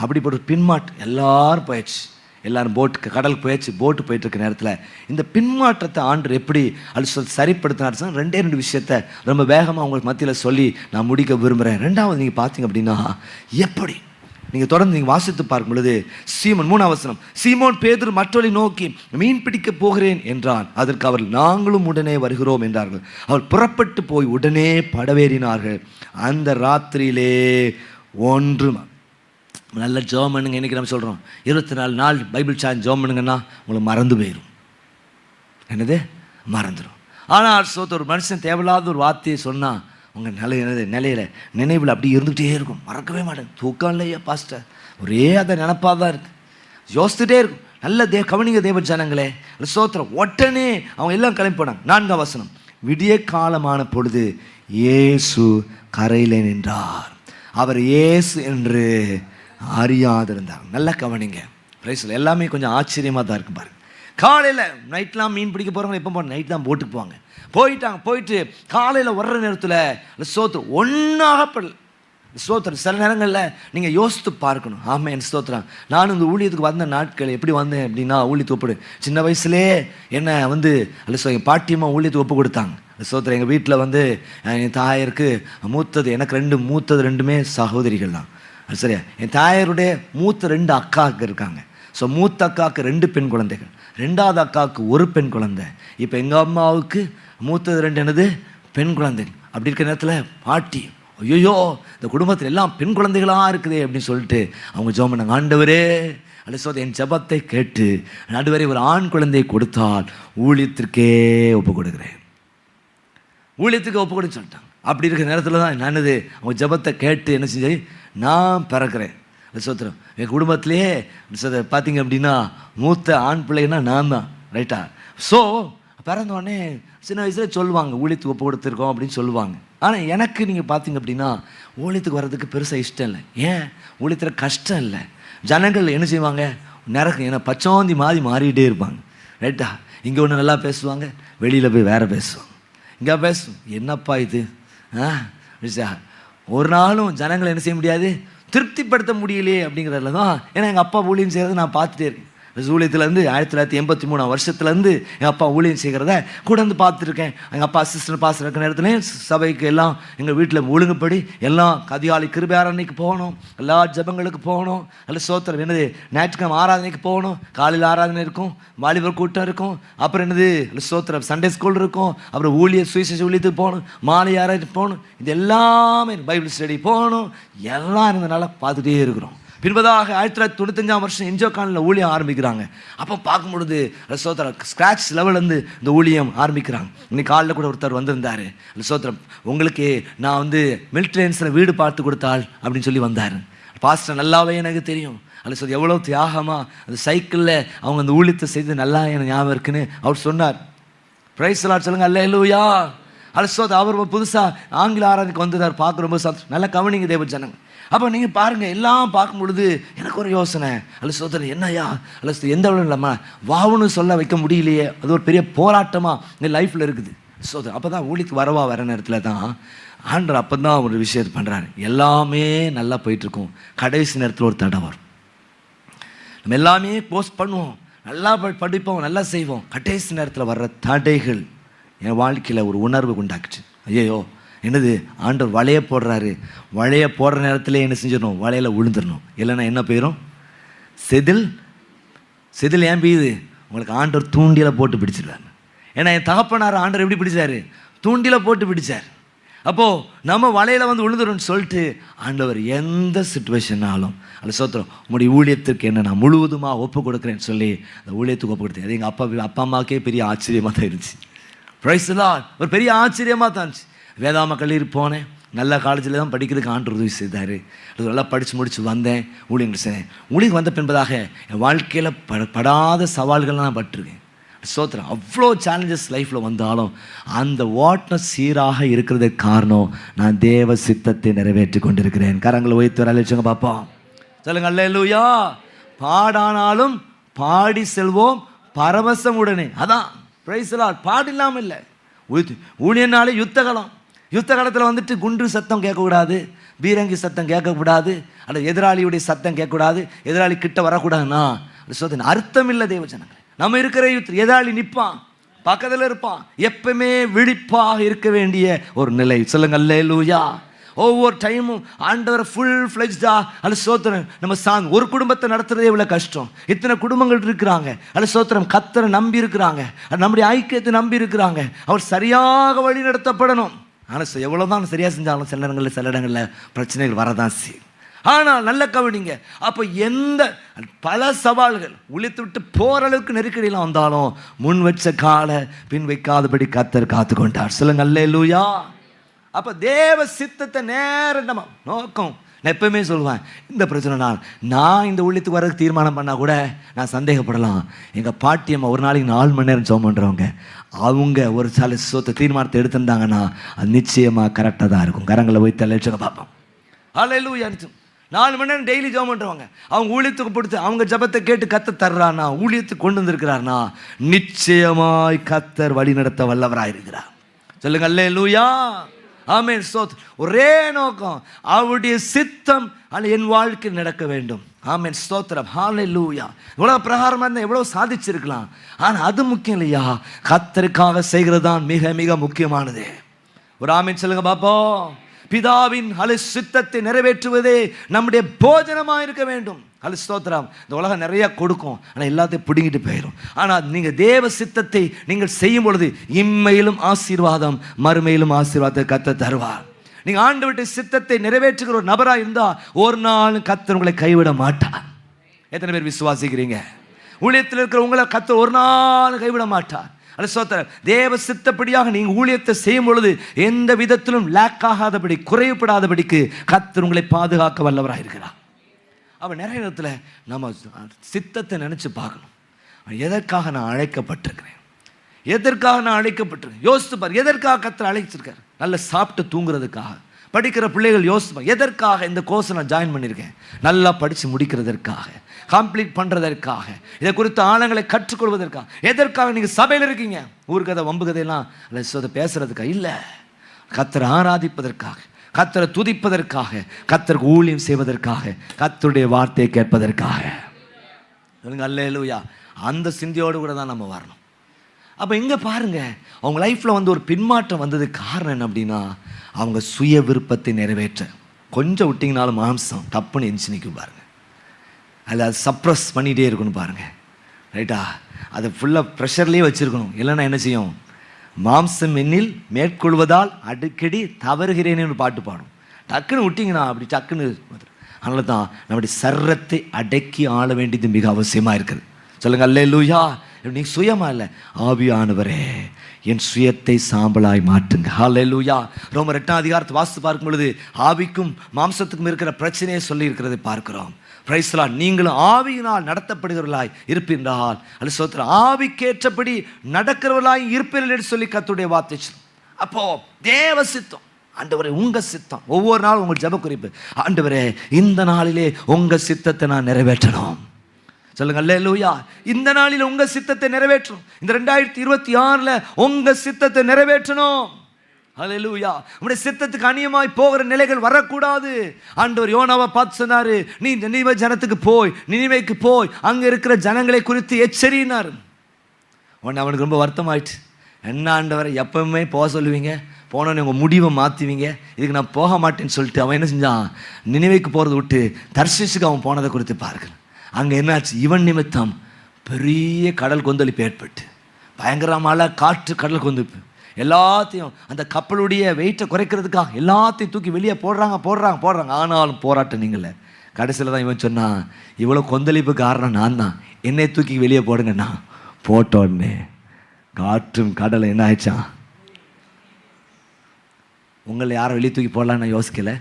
அப்படிப்பட்ட ஒரு பின்மாற்றம் எல்லாரும் போயிடுச்சு. எல்லாரும் கடலுக்கு போயிடுச்சு. போட்டு போயிட்டு இருக்க நேரத்தில் இந்த பின்மாற்றத்தை ஆண்டு எப்படி அது சரிப்படுத்தினார்? ரெண்டு விஷயத்தை ரொம்ப வேகமாக உங்களுக்கு மத்தியில் சொல்லி நான் முடிக்க விரும்புகிறேன். ரெண்டாவது நீங்கள் பார்த்தீங்க அப்படின்னா, எப்படி நீங்கள் தொடர்ந்து நீங்கள் வாசித்து பார்க்கும் பொழுது சீமோன் 3ஆம் வசனம், சீமோன் பேதுரு மற்றவரை நோக்கி மீன் பிடிக்க போகிறேன் என்றான். அதற்கு அவர் நாங்களும் உடனே வருகிறோம் என்றார்கள். அவர் புறப்பட்டு போய் உடனே படவேறினார்கள். அந்த ராத்திரியிலே ஒன்று நல்ல ஜெபம் பண்ணுங்க. இன்றைக்கி நம்ம சொல்கிறோம் 24 நாள் பைபிள் சார்ஜ் ஜெபம் பண்ணுங்கன்னா உங்களுக்கு மறந்து போயிடும். என்னது, மறந்துடும். ஆனால் ஒரு மனுஷன் தேவையில்லாத ஒரு வார்த்தையை சொன்னால் உங்கள் நிலையில் நினைவில் அப்படி இருந்துகிட்டே இருக்கும், மறக்கவே மாட்டேன். தூக்கம் இல்லையா பாஸ்டர், ஒரே அதை நினப்பாக தான் இருக்குது, யோசித்துட்டே இருக்கும். நல்ல கவனிங்க தேவ ஜனங்களே, சோத்திரம். உடனே அவங்க எல்லாம் கிளம்பி போனாங்க. 4ஆம் வசனம், விடிய காலமான பொழுது இயேசு கரையில் நின்றார். அவர் இயேசு என்று அறியாதிருந்தார். நல்லா கவனிங்க. பிரைஸ்ல எல்லாமே கொஞ்சம் ஆச்சரியமாக தான் இருக்கு பாருங்க. காலையில் நைட்லாம் மீன் பிடிக்க போகிறவங்க எப்போ போகிறாங்க? நைட் தான் போட்டுக்கு போவாங்க. போயிட்டு காலையில் வர்ற நேரத்தில் சோத்திரம் ஒன்றாகப்படல. ஸ்தோத்திரம். சில நேரங்களில் நீங்கள் யோசித்து பார்க்கணும். ஆமாம், என் ஸ்தோத்திரம். நானும் இந்த ஊழியத்துக்கு வந்த நாட்கள் எப்படி வந்தேன் அப்படின்னா, ஊழியத்து ஒப்பு சின்ன வயசுலேயே என்னை எங்கள் பாட்டியமாக ஊழியத்துக்கு ஒப்பு கொடுத்தாங்க. ஸ்தோத்திரம். எங்கள் வீட்டில் என் தாயருக்கு மூத்தது ரெண்டுமே சகோதரிகள் தான். சரியா? என் தாயருடைய மூத்த 2 அக்காவுக்கு இருக்காங்க. ஸோ மூத்த அக்காவுக்கு 2 பெண் குழந்தைகள், 2வது அக்காவுக்கு 1 பெண் குழந்தை. இப்போ எங்கள் அம்மாவுக்கு மூத்தது 2 என்னது பெண் குழந்தைகள். அப்படி இருக்கிற நேரத்தில் பாட்டி, ஐயோ இந்த குடும்பத்தில் எல்லாம் பெண் குழந்தைகளாக இருக்குதே அப்படின்னு சொல்லிட்டு அவங்க ஜெபம் பண்ணாங்க. ஆண்டவரே என் ஜெபத்தை கேட்டு நடுவரை ஒரு ஆண் குழந்தையை கொடுத்தால் ஊழியத்திற்கே ஒப்பு கொடுக்குறேன், ஊழியத்துக்கு ஒப்பு கொடுன்னு சொல்லிட்டாங்க. அப்படி இருக்கிற நேரத்தில் தான் என்னது அவங்க ஜெபத்தை கேட்டு என்ன செஞ்சு நான் பிறக்கிறேன். சோத்திரம். என் குடும்பத்திலேயே பார்த்தீங்க அப்படின்னா மூத்த ஆண் பிள்ளைன்னா நான் தான். ரைட்டா? ஸோ பிறந்தோடனே சின்ன வயசில் சொல்லுவாங்க ஊழியத்துக்கு ஒப்பு கொடுத்துருக்கோம் அப்படின்னு சொல்லுவாங்க. ஆனால் எனக்கு நீங்கள் பார்த்தீங்க அப்படின்னா ஊழியத்துக்கு வர்றதுக்கு பெருசாக இஷ்டம் இல்லை. ஏன்? ஊழியத்தில் கஷ்டம் இல்லை. ஜனங்கள் என்ன செய்வாங்க, ஏன்னா பச்சோந்தி மாதிரி மாறிக்கிட்டே இருப்பாங்க. ரைட்டா? இங்கே ஒன்று நல்லா பேசுவாங்க, வெளியில் போய் வேறு பேசுவாங்க. இங்கே பேசும், என்னப்பா இது ஒரு நாளும் ஜனங்களை என்ன செய்ய முடியாது, திருப்திப்படுத்த முடியலையே அப்படிங்கிறதுல தான். ஏன்னா எங்கள் அப்பா ஊழியம் செய்கிறது நான் பார்த்துட்டே இருக்கேன். ஊழியத்துலேருந்து 1983 வருஷத்துலேருந்து எங்கள் அப்பா ஊழியம் செய்கிறத கூட வந்து பார்த்துருக்கேன். எங்கள் அப்பா அசிஸ்டன்ட் பாஸ்டர் இருக்கிற நேரத்துலேயே சபைக்கு எல்லாம் எங்கள் வீட்டில் ஒழுங்குப்படி எல்லாம் அதிகாலை கிருபை ஆராதனைக்கு போகணும், எல்லா ஜபங்களுக்கு போகணும், நல்ல சோத்திரம். என்னது ஞாயிற்றுக்கிழமை ஆராதனைக்கு போகணும், காலையில் ஆராதனை இருக்கும், வாலிபர் கூட்டம் இருக்கும், அப்புறம் என்னது சோத்திரம் சண்டே ஸ்கூல் இருக்கும், அப்புறம் சுவிசேஷ ஊழியத்துக்கு போகணும், மாலை ஆராய்ச்சி போகணும், இது எல்லாமே பைபிள் ஸ்டடி போகணும், எல்லாம் இருந்தனால பார்த்துட்டே இருக்கிறோம். பின்பதாக 1995 வருஷம் என்ஜோகானில் ஊழியம் ஆரம்பிக்கிறாங்க. அப்போ பார்க்கும்பொழுது சோத்திரம் ஸ்க்ராட்ச் லெவல்லேருந்து இந்த ஊழியம் ஆரம்பிக்கிறாங்க. இன்னைக்கு காலையில் கூட ஒருத்தர் வந்திருந்தார். சோத்திரம், உங்களுக்கு நான் மிலிட்ரியன்ஸில் வீடு பார்த்து கொடுத்தாள் அப்படின்னு சொல்லி வந்தார். பாஸ்டர் நல்லாவே எனக்கு தெரியும். அல்ல எவ்வளோ தியாகமாக அந்த சைக்கிளில் அவங்க அந்த ஊழியத்தை செய்து நல்லா எனக்கு ஞாபகம் இருக்குன்னு அவர் சொன்னார். பிரைஸ் லார்ட் சொல்லுங்க, அல்லேலூயா. அவர் புதுசாக ஆங்கில ஆராதனைக்கு வந்ததார். பார்க்க ரொம்ப சந்தோஷம். நல்லா கவனிங்க தேவ ஜனங்க. அப்போ நீங்கள் பாருங்கள், எல்லாம் பார்க்கும் பொழுது எனக்கு ஒரு யோசனை. சோதரன் என்னையா எந்த அளவு இல்லாமல் வாவுன்னு சொல்ல வைக்க முடியலையே, அது ஒரு பெரிய போராட்டமாக எங்கள் லைஃப்பில் இருக்குது. சோதரன் அப்போ தான் ஊழிக்கு வர நேரத்தில் தான் ஆண்டவர் அப்போ தான் ஒரு விஷயத்தை பண்ணுறாரு. எல்லாமே நல்லா போயிட்டுருக்கும், கடைசி நேரத்தில் ஒரு தடை வரும். நம்ம எல்லாமே போஸ்ட் பண்ணுவோம், நல்லா படிப்போம், நல்லா செய்வோம், கடைசி நேரத்தில் வர்ற தடைகள் என் வாழ்க்கையில் ஒரு உணர்வு உண்டாக்குச்சு. ஐயோ என்னது, ஆண்டவர் வலையை போடுறாரு, வலையை போடுற நேரத்தில் என்ன செஞ்சிடணும், வலையில் விழுந்துடணும், இல்லைன்னா என்ன போயிடும், செதில் செதில் ஏன் பெய்யுது? உங்களுக்கு ஆண்டவர் தூண்டியில் போட்டு பிடிச்சிருவார். ஏன்னா என் தகப்பனார் ஆண்டவர் எப்படி பிடிச்சாரு? தூண்டியில் போட்டு பிடிச்சார். அப்போது நம்ம வலையில் வந்து விழுந்துருன்னு சொல்லிட்டு ஆண்டவர் எந்த சுச்சுவேஷனாலும் அது சோத்திரம் உங்களுடைய ஊழியத்திற்கு என்ன நான் முழுவதுமாக ஒப்பு கொடுக்குறேன்னு சொல்லி அந்த ஊழியத்துக்கு ஒப்பு கொடுத்தேன். அது எங்கள் அப்பா அம்மாவுக்கே பெரிய ஆச்சரியமாக தான் இருந்துச்சு. Price the Lord. ஒரு பெரிய ஆச்சரியமாக தான் இருந்துச்சு. வேதாம கல்லூரி போனேன், நல்ல காலேஜில் தான் படிக்கிறதுக்கு ஆண்டவர் உதவி செய்தார். அது நல்லா படித்து முடித்து வந்தேன், ஊழியங்கள் செய்தேன். ஊழியம் வந்த பின்பதாக என் வாழ்க்கையில் படாத சவால்கள்லாம் நான் பட்டிருக்கேன். சோத்திரம். அவ்வளோ சேலஞ்சஸ் லைஃப்பில் வந்தாலும் அந்த வாட்னஸ் சீராக இருக்கிறதுக்கு காரணம் நான் தேவ சித்தத்தை நிறைவேற்றி கொண்டிருக்கிறேன். கரங்களை உயர்த்தி வரலைச்சுங்க பார்ப்போம். சொல்லுங்க அல்லேலூயா. பாடானாலும் பாடி செல்வோம் பரவசம் உடனே. அதான் பிரைஸ் தி லார்ட். பாடு இல்லாமல் இல்லை. ஊழியனாலே யுத்த காலத்தில் வந்துட்டு குண்டு சத்தம் கேட்கக்கூடாது, பீரங்கி சத்தம் கேட்கக்கூடாது, அல்லது எதிராளியுடைய சத்தம் கேட்கக்கூடாது, எதிராளி கிட்ட வரக்கூடாதுன்னா அது அர்த்தம் இல்லை. தேவ ஜனங்களே, நம்ம இருக்கிற எதிராளி நிற்பான், பக்கத்தில் இருப்பான். எப்பவுமே விழிப்பாக இருக்க வேண்டிய ஒரு நிலை. சொல்லுங்க அல்லேலூயா. ஒவ்வொரு டைமும் ஆண்டவரை ஃபுல் ஃப்ளெஜ்டா அல்ல சோத்திரம் நம்ம ஒரு குடும்பத்தை நடத்துறதே இவ்வளோ கஷ்டம். இத்தனை குடும்பங்கள் இருக்கிறாங்க, அல்ல சோத்திரம் கர்த்தரை நம்பி இருக்கிறாங்க, நம்முடைய ஐக்கியத்தை நம்பி இருக்கிறாங்க. அவர் சரியாக வழி நடத்தப்படணும். ஆனால் எவ்வளோதான் சரியாக செஞ்சாலும் சில இடங்களில் பிரச்சனைகள் வரதான் செய்யும். ஆனால் நல்ல கவனிங்க, அப்போ எந்த பல சவால்கள் உழைத்து விட்டு போகிற அளவுக்கு நெருக்கடியெல்லாம் வந்தாலும் முன் வச்ச காலை பின் வைக்காதபடி கர்த்தர் காத்து கொண்டார். சொல்லுங்க அல்லேலூயா. அப்போ தேவ சித்தத்தை நேரம் நம்ம நோக்கம். நான் எப்பவுமே சொல்லுவேன், இந்த பிரச்சனை நான் இந்த ஊழியத்துக்கு வரதுக்கு தீர்மானம் பண்ணால் கூட நான் சந்தேகப்படலாம். எங்கள் பாட்டியம்மா ஒரு நாளைக்கு 4 மணி நேரம் ஜெபம் பண்ணுறவங்க, அவங்க ஒரு சில தீர்மானத்தை எடுத்திருந்தாங்கன்னா அது நிச்சயமாக கரெக்டாக தான் இருக்கும். கரங்களை போய் தலைச்சுங்க பார்ப்போம். அல்லேலூயா. 4 மணி நேரம் டெய்லி ஜெபம் பண்ணுறவங்க, அவங்க ஊழியத்துக்கு கொடுத்து அவங்க ஜெபத்தை கேட்டு கர்த்தர் தர்றானா, ஊழியத்துக்கு கொண்டு வந்திருக்கிறார்னா நிச்சயமாய் கர்த்தர் வழி நடத்த வல்லவராக இருக்கிறார். சொல்லுங்க அல்லேலூயா. ஆமென். ஒரே நோக்கம், அவருடைய சித்தம் என் வாழ்க்கையில் நடக்க வேண்டும். ஆமென். ஸ்தோத்திரம். ஹல்லேலூயா. இவ்வளோ பிரகாரமாக இருந்தால் எவ்வளோ சாதிச்சிருக்கலாம். ஆனால் அது முக்கியம் இல்லையா, கர்த்தருக்காக செய்கிறது தான் மிக மிக முக்கியமானது. ஒரு ஆமென் சொல்லுங்க பாப்போம். பிதாவின் சித்தத்தை நிறைவேற்றுவதே நம்முடைய போஜனமாக இருக்க வேண்டும். ஸ்தோத்திரம். இந்த உலகம் நிறைய கொடுக்கும், ஆனால் எல்லாத்தையும் பிடுங்கிட்டு போயிடும். ஆனால் நீங்கள் தேவ சித்தத்தை நீங்கள் செய்யும் பொழுது இம்மையிலும் ஆசீர்வாதம், மறுமையிலும் ஆசீர்வாதத்தை கர்த்தர் தருவார். நீங்கள் ஆண்டவருடைய சித்தத்தை நிறைவேற்றுகிற ஒரு நபராக இருந்தால் ஒரு நாள் கர்த்தர் உங்களை கைவிட மாட்டார். எத்தனை பேர் விசுவாசிக்கிறீங்க? ஊழியத்தில் இருக்கிற உங்களை கர்த்தர் ஒரு நாள் கைவிட மாட்டார். தேவ சித்தப்படியாக நீங்கள் ஊழியத்தை செய்யும் பொழுது எந்த விதத்திலும் லேக் ஆகாதபடி, குறைவுபடாதபடிக்கு கர்த்தர் உங்களை பாதுகாக்க வல்லவராக இருக்கிறார். அவன் நிறைய நேரத்தில் நம்ம சித்தத்தை நினச்சி பார்க்கணும். எதற்காக நான் அழைக்கப்பட்டிருக்கிறேன், எதற்காக நான் அழைக்கப்பட்டிருக்கேன் யோசித்து பாரு. எதற்காக கர்த்தர் அழைச்சிருக்கார்? நல்ல சாப்பிட்டு தூங்குறதுக்காக. படிக்கிற பிள்ளைகள் யோசிப்பாங்க, எதற்காக இந்த கோர்ஸை நான் ஜாயின் பண்ணியிருக்கேன்? நல்லா படித்து முடிக்கிறதற்காக, கம்ப்ளீட் பண்ணுறதற்காக, இதை குறித்த ஆழங்களை கற்றுக்கொள்வதற்காக. எதற்காக நீங்கள் சபையில் இருக்கீங்க? ஊர்கதை வம்பு கதையெல்லாம் பேசுறதுக்காக இல்லை, கர்த்தரை ஆராதிப்பதற்காக, கர்த்தரை துதிப்பதற்காக, கர்த்தருக்கு ஊழியம் செய்வதற்காக, கர்த்தருடைய வார்த்தையை கேட்பதற்காக. அல்லேலூயா. அந்த சிந்தையோடு கூட தான் நம்ம வரணும். அப்போ இங்கே பாருங்கள், அவங்க லைஃப்பில் வந்து ஒரு பின்மாற்றம் வந்ததுக்கு காரணம் என்ன அப்படின்னா, அவங்க சுய விருப்பத்தை நிறைவேற்ற கொஞ்சம் விட்டிங்கனாலும் மாம்சம் டப்புன்னு எஞ்சி நிற்கும் பாருங்கள். அதில் அது சப்ரஸ் பண்ணிகிட்டே இருக்கணும் பாருங்கள். ரைட்டா? அதை ஃபுல்லாக ப்ரெஷர்லேயே வச்சுருக்கணும். இல்லைன்னா என்ன செய்யும்? மாம்சம் என்னில் மேற்கொள்வதால் அடிக்கடி தவறுகிறேன்னு பாட்டு பாடும். டக்குன்னு விட்டிங்கன்னா அப்படி டக்குன்னு. அதனால தான் நம்முடைய சர்ரத்தை அடக்கி ஆள வேண்டியது மிக அவசியமாக இருக்குது. சொல்லுங்கள் அல்லேலூயா. நீ சுயமா இல்லை, ஆவியானவரே என் சுயத்தை சாம்பலாய் மாற்றுங்க. ஹல்லேலூயா. ரோமர் 8ஆம் அதிகாரத்தை வாசித்து பார்க்கும் பொழுது ஆவிக்கும் மாம்சத்துக்கும் இருக்கிற பிரச்சனையை சொல்லி இருக்கிறதை பார்க்கிறோம். Price the Lord. நீங்களும் ஆவியினால் நடத்தப்படுகிறவர்களாய் இருப்பீர்கள். அல்ல சோத்திர ஆவிக்கேற்றபடி நடக்கிறவர்களாய் இருப்பீர்கள் என்று சொல்லி கர்த்தருடைய வார்த்தை. அப்போ தேவ சித்தம், ஆண்டவரே உங்க சித்தம். ஒவ்வொரு நாளும் உங்கள் ஜெப குறிப்பு, ஆண்டவரே இந்த நாளிலே உங்க சித்தத்தை நான் நிறைவேற்றணும். சொல்லுங்க அல்லேலூயா. இந்த நாளில் உங்க சித்தத்தை நிறைவேற்றணும். இந்த 2026 உங்க சித்தத்தை நிறைவேற்றணும். அல்லேலூயா. உங்களுடைய சித்தத்துக்கு அநியமாய் போகிற நிலைகள் வரக்கூடாது. ஆண்டவர் யோனாவை பார்த்து சொன்னாரு, நீ நினிவே ஜனத்துக்கு போய், நினிவேக்கு போய் அங்க இருக்கிற ஜனங்களை குறித்து எச்சரினார். உடனே அவனுக்கு ரொம்ப வருத்தமாயிடுச்சு. என்ன ஆண்டவரை எப்பவுமே போக சொல்லுவீங்க, போனோன்னு உங்கள் முடிவை மாற்றுவீங்க, இதுக்கு நான் போக மாட்டேன்னு சொல்லிட்டு அவன் என்ன செஞ்சான்? நினிவேக்கு போகிறத விட்டு தர்ஷீஷுக்கு அவன் போனதை குறித்து பார்க்கல. அங்கே என்னாச்சு, இவன் நிமித்தம் பெரிய கடல் கொந்தளிப்பு ஏற்பட்டு, பயங்கர மழை, காற்று, கடல் கொந்தளிப்பு எல்லாத்தையும் அந்த கப்பலுடைய வெயிட்டை குறைக்கிறதுக்காக எல்லாத்தையும் தூக்கி வெளியே போடுறாங்க. ஆனாலும் போராட்டம் நீங்களே. கடைசியில் தான் இவன் சொன்னான், இவ்வளோ கொந்தளிப்பு காரணம் நான் தான், என்னை தூக்கி வெளியே போடுங்கண்ணா. போட்டோன்னே காற்றும் கடலை என்ன ஆயிடுச்சான். உங்களை யாரை வெளியே தூக்கி போடலான்னு நான் யோசிக்கலை,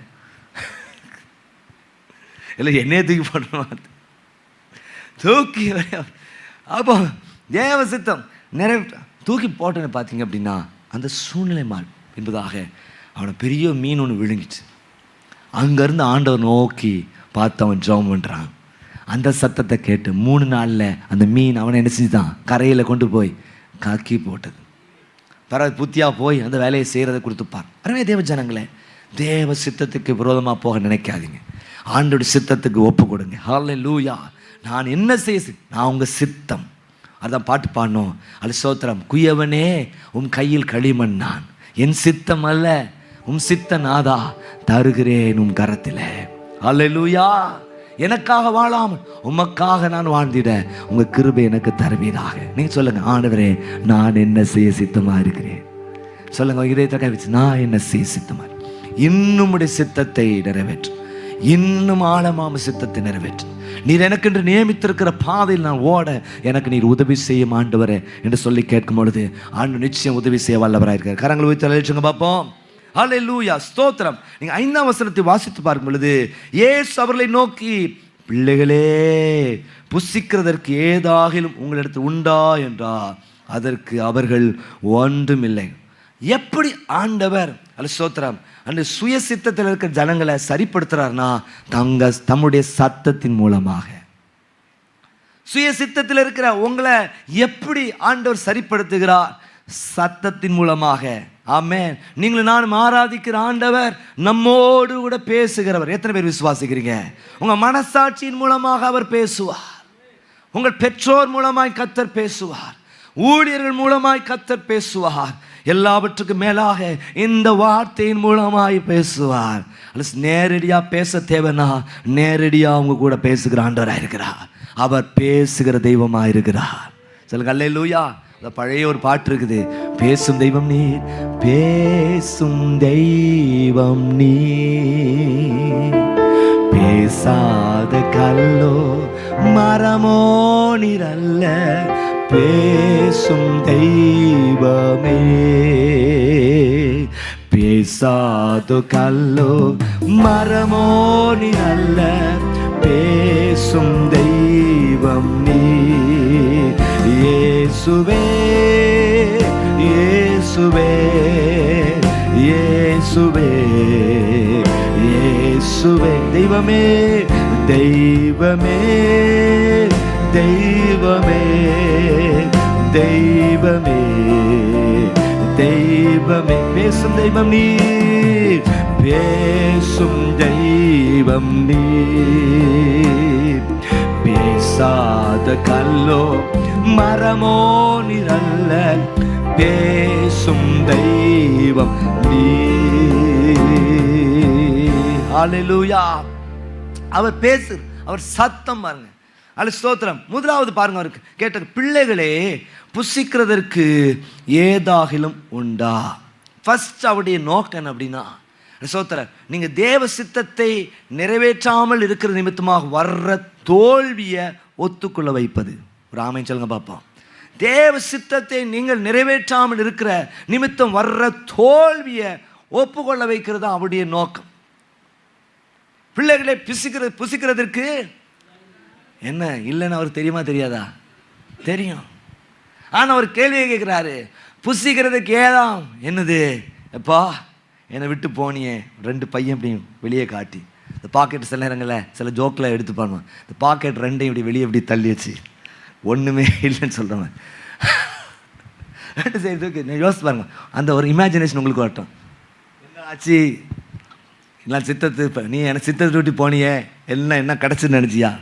இல்லை என்னையே தூக்கி போடணும், தூக்கி. அப்போ தேவ சித்தம் தூக்கி போட்டேன்னு பார்த்தீங்க அப்படின்னா அந்த சூழ்நிலை என்பதாக அவனை பெரிய மீன் ஒன்று விழுங்கிச்சு. அங்கேருந்து ஆண்டவர் நோக்கி பார்த்து அவன் ஜெபம் பண்ணுறான். அந்த சத்தத்தை கேட்டு 3 நாளில் அந்த மீன் அவனை என்ன செஞ்சுதான், கரையில் கொண்டு போய் கக்கி போட்டது. பிறகு புத்தியாக போய் அந்த வேலையை செய்கிறத கொடுத்துப்பார். அருமையான தேவ ஜனங்களே, தேவ சித்தத்துக்கு விரோதமாக போக நினைக்காதீங்க, ஆண்டோட சித்தத்துக்கு ஒப்பு கொடுங்க. ஹல்லேலூயா. நான் என்ன செய்ய, நான் உங்கள் சித்தம். அதான் பாட்டு பாடணும். அது ஸ்தோத்திரம். குயவனே உன் கையில் களிமண் நான், என் சித்தம் அல்ல உன் சித்த நாதா தருகிறேன் உன் கரத்தில். ஹல்லேலூயா. எனக்காக வாழாமல் உமக்காக நான் வாழ்ந்திட உங்கள் கிருபை எனக்கு தருவீராக. நீங்கள் சொல்லுங்கள், ஆண்டவரே நான் என்ன செய்ய சித்தமாக இருக்கிறேன். சொல்லுங்கள், இதயத்தை கை வச்சு, நான் என்ன செய்ய சித்தமாக, இன்னும் உடைய சித்தத்தை நிறைவேற்று, இன்னும் ஆழமாம சித்தத்தை நிறைவேற்று. நீர் எனக்கென்று நியமித்திருக்கிற பாதையில் நான் ஓட எனக்கு நீர் உதவி செய்யும் ஆண்டவரே என்று சொல்லி கேட்கும் பொழுது ஆண்டு நிச்சயம் உதவி செய்ய வல்லவராக இருக்கிறார். கரங்களை வைத்து அழைச்சுங்க பார்ப்போம். ஹல்லேலூயா, ஸ்தோத்திரம். நீங்கள் 5ஆம் வசனத்தை வாசித்து பார்க்கும் பொழுது இயேசு அவர்களை நோக்கி, பிள்ளைகளே புசிக்கிறதற்கு ஏதாகிலும் உங்களிடத்தில் உண்டா என்றார். அதற்கு அவர்கள் ஒன்றுமில்லை. எப்படி ஆண்டவர் அல்ல ஸ்தோத்திரம் அந்த சுய சித்தத்தில் இருக்கிற ஜனங்களை சரிப்படுத்துறாருன்னா தம்முடைய சத்தத்தின் மூலமாக. சுய சித்தத்தில் இருக்கிற உங்களை எப்படி ஆண்டவர் சரிப்படுத்துகிறார்? சத்தத்தின் மூலமாக. ஆமென். நீங்களும் நானும் ஆராதிக்கிற ஆண்டவர் நம்மோடு கூட பேசுகிறவர். எத்தனை பேர் விசுவாசிக்கிறீங்க? உங்க மனசாட்சியின் மூலமாக அவர் பேசுவார். உங்கள் பெற்றோர் மூலமாய் கர்த்தர் பேசுவார். ஊழியர்கள் மூலமாய் கர்த்தர் பேசுவார். எல்லாவற்றுக்கும் மேலாக இந்த வார்த்தையின் மூலமாய் பேசுவார். நேரடியாக பேச தேவைன்னா நேரடியாக அவங்க கூட பேசுகிற ஆண்டவராக இருக்கிறார். அவர் பேசுகிற தெய்வமாக இருக்கிறார். சொல்லுங்க அல்லேலூயா. அந்த பழைய ஒரு பாட்டு இருக்குது, பேசும் தெய்வம் நீர், பேசும் தெய்வம் நீர், பேசாத கல்லோ மரமோ நீர் அல்ல, பேசும் தெய்வமே, பேசாத கல்லோ மரமோ நீர் அல்ல, பேசும் தெய்வம் நீர். இயேசுவே இயேசுவே இயேசுவே இயேசுவே, தெய்வமே தெய்வமே தெய்வமே தெய்வமே தெய்வமே, பேசும் தெய்வம் நீர், பேசும் தெய்வம் நீர், பேசாத கல்லோ மரமோ நீரல்ல, பேசும் தெய்வம் நீர். ஹல்லேலூயா. அவர் பேசு, அவர் சத்தம் பாருங்க. அல்ல ஸ்தோத்திரம். முதலாவது பாருங்க, அவருக்கு கேட்ட பிள்ளைகளே புசிக்கிறதற்கு ஏதாகிலும் உண்டா. ஃபர்ஸ்ட் அவருடைய நோக்கம் அப்படின்னா ஸ்தோத்திரம், நீங்க தேவ சித்தத்தை நிறைவேற்றாமல் இருக்கிற நிமித்தமாக வர்ற தோல்வியை ஒத்துக்கொள்ள வைப்பது. ஒரு ஆமென் சொல்லுங்க பார்ப்போம். தேவ சித்தத்தை நீங்கள் நிறைவேற்றாமல் இருக்கிற நிமித்தம் வர்ற தோல்வியை ஒப்புக்கொள்ள வைக்கிறது அவருடைய நோக்கம். பிள்ளைகளை புசிக்கிறதற்கு என்ன இல்லைன்னு அவருக்கு தெரியுமா தெரியாதா? தெரியும். ஆனால் அவர் கேள்வியை கேட்குறாரு, புசிக்கிறதுக்கு ஏதாம் என்னது எப்பா என்னை விட்டு போனியே. 2 பையன் இப்படி வெளியே காட்டி, இந்த பாக்கெட் சில நேரங்களில் சில ஜோக்கில் எடுத்து பண்ணுவோம், இந்த பாக்கெட் 2 இப்படி வெளியே இப்படி தள்ளி வச்சு ஒன்றுமே இல்லைன்னு சொல்கிறவன் 2 சரி தூக்கி யோசிச்சு பாருங்க. அந்த ஒரு இமேஜினேஷன் உங்களுக்கு வரட்டும். என்ன ஆச்சு, எல்லாம் சித்தத்து, இப்போ நீ எனக்கு சித்தத்தை விட்டு போனியே, எல்லாம் என்ன கிடச்சுன்னு நினச்சியா?